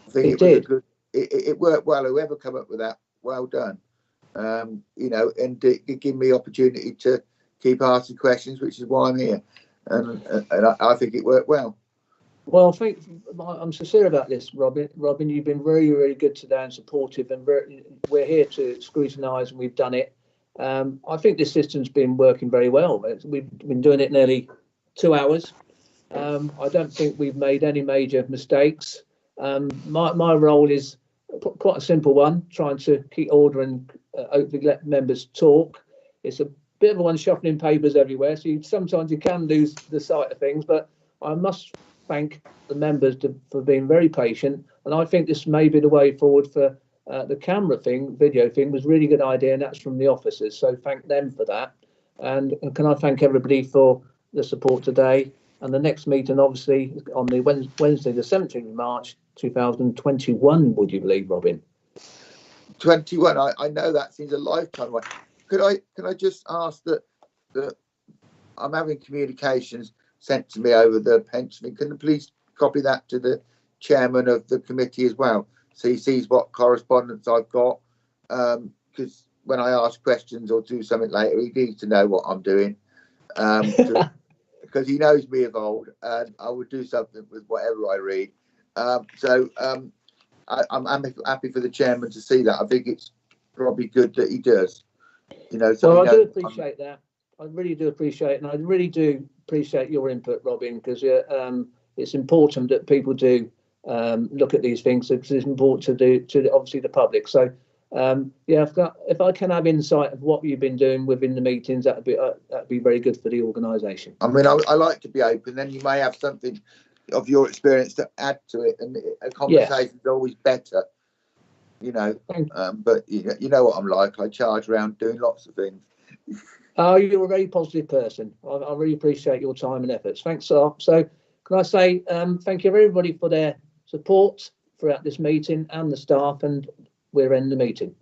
D: I think it was a good. It worked well. Whoever come up with that, well done. You know, and it gave me opportunity to keep asking questions, which is why I'm here, and I think it worked well.
C: Well, I'm sincere about this, Robin. Robin, you've been really good today and supportive, and we're here to scrutinise, and we've done it. I think this system's been working very well. We've been doing it nearly 2 hours. I don't think we've made any major mistakes. My role is quite a simple one, trying to keep order and hopefully let members talk. It's a bit of a one shuffling papers everywhere, so sometimes you can lose the sight of things, but I must thank the members for being very patient, and I think this may be the way forward for the camera thing, video thing was a really good idea, and that's from the officers, so thank them for that. And can I thank everybody for the support today, and the next meeting obviously on the Wednesday the 17th of March 2021, would you believe, Robin?
D: 21, I know that seems a lifetime away. Can I just ask that I'm having communications sent to me over the pensioning. Can you please copy that to the chairman of the committee as well, so he sees what correspondence I've got? Because when I ask questions or do something later, he needs to know what I'm doing, because he knows me of old, and I would do something with whatever I read. I'm happy for the chairman to see that. I think it's probably good that he does. You know, so
C: well, I do appreciate that. I really do appreciate it, and I really do appreciate your input, Robin, because it's important that people do look at these things, because it's important to do to obviously the public. So yeah, if I can have insight of what you've been doing within the meetings, that'd be very good for the organisation.
D: I mean, I like to be open. Then you may have something of your experience to add to it, and a conversation is always better. You know, but you know what I'm like. I charge around doing lots of things.
C: Oh, you're a very positive person. I really appreciate your time and efforts. Thanks, sir. So can I say thank you everybody for their support throughout this meeting and the staff, and we're in the meeting.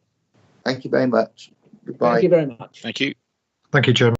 D: Thank you very much. Goodbye.
C: Thank you very much.
Q: Thank you.
O: Thank you, Chairman.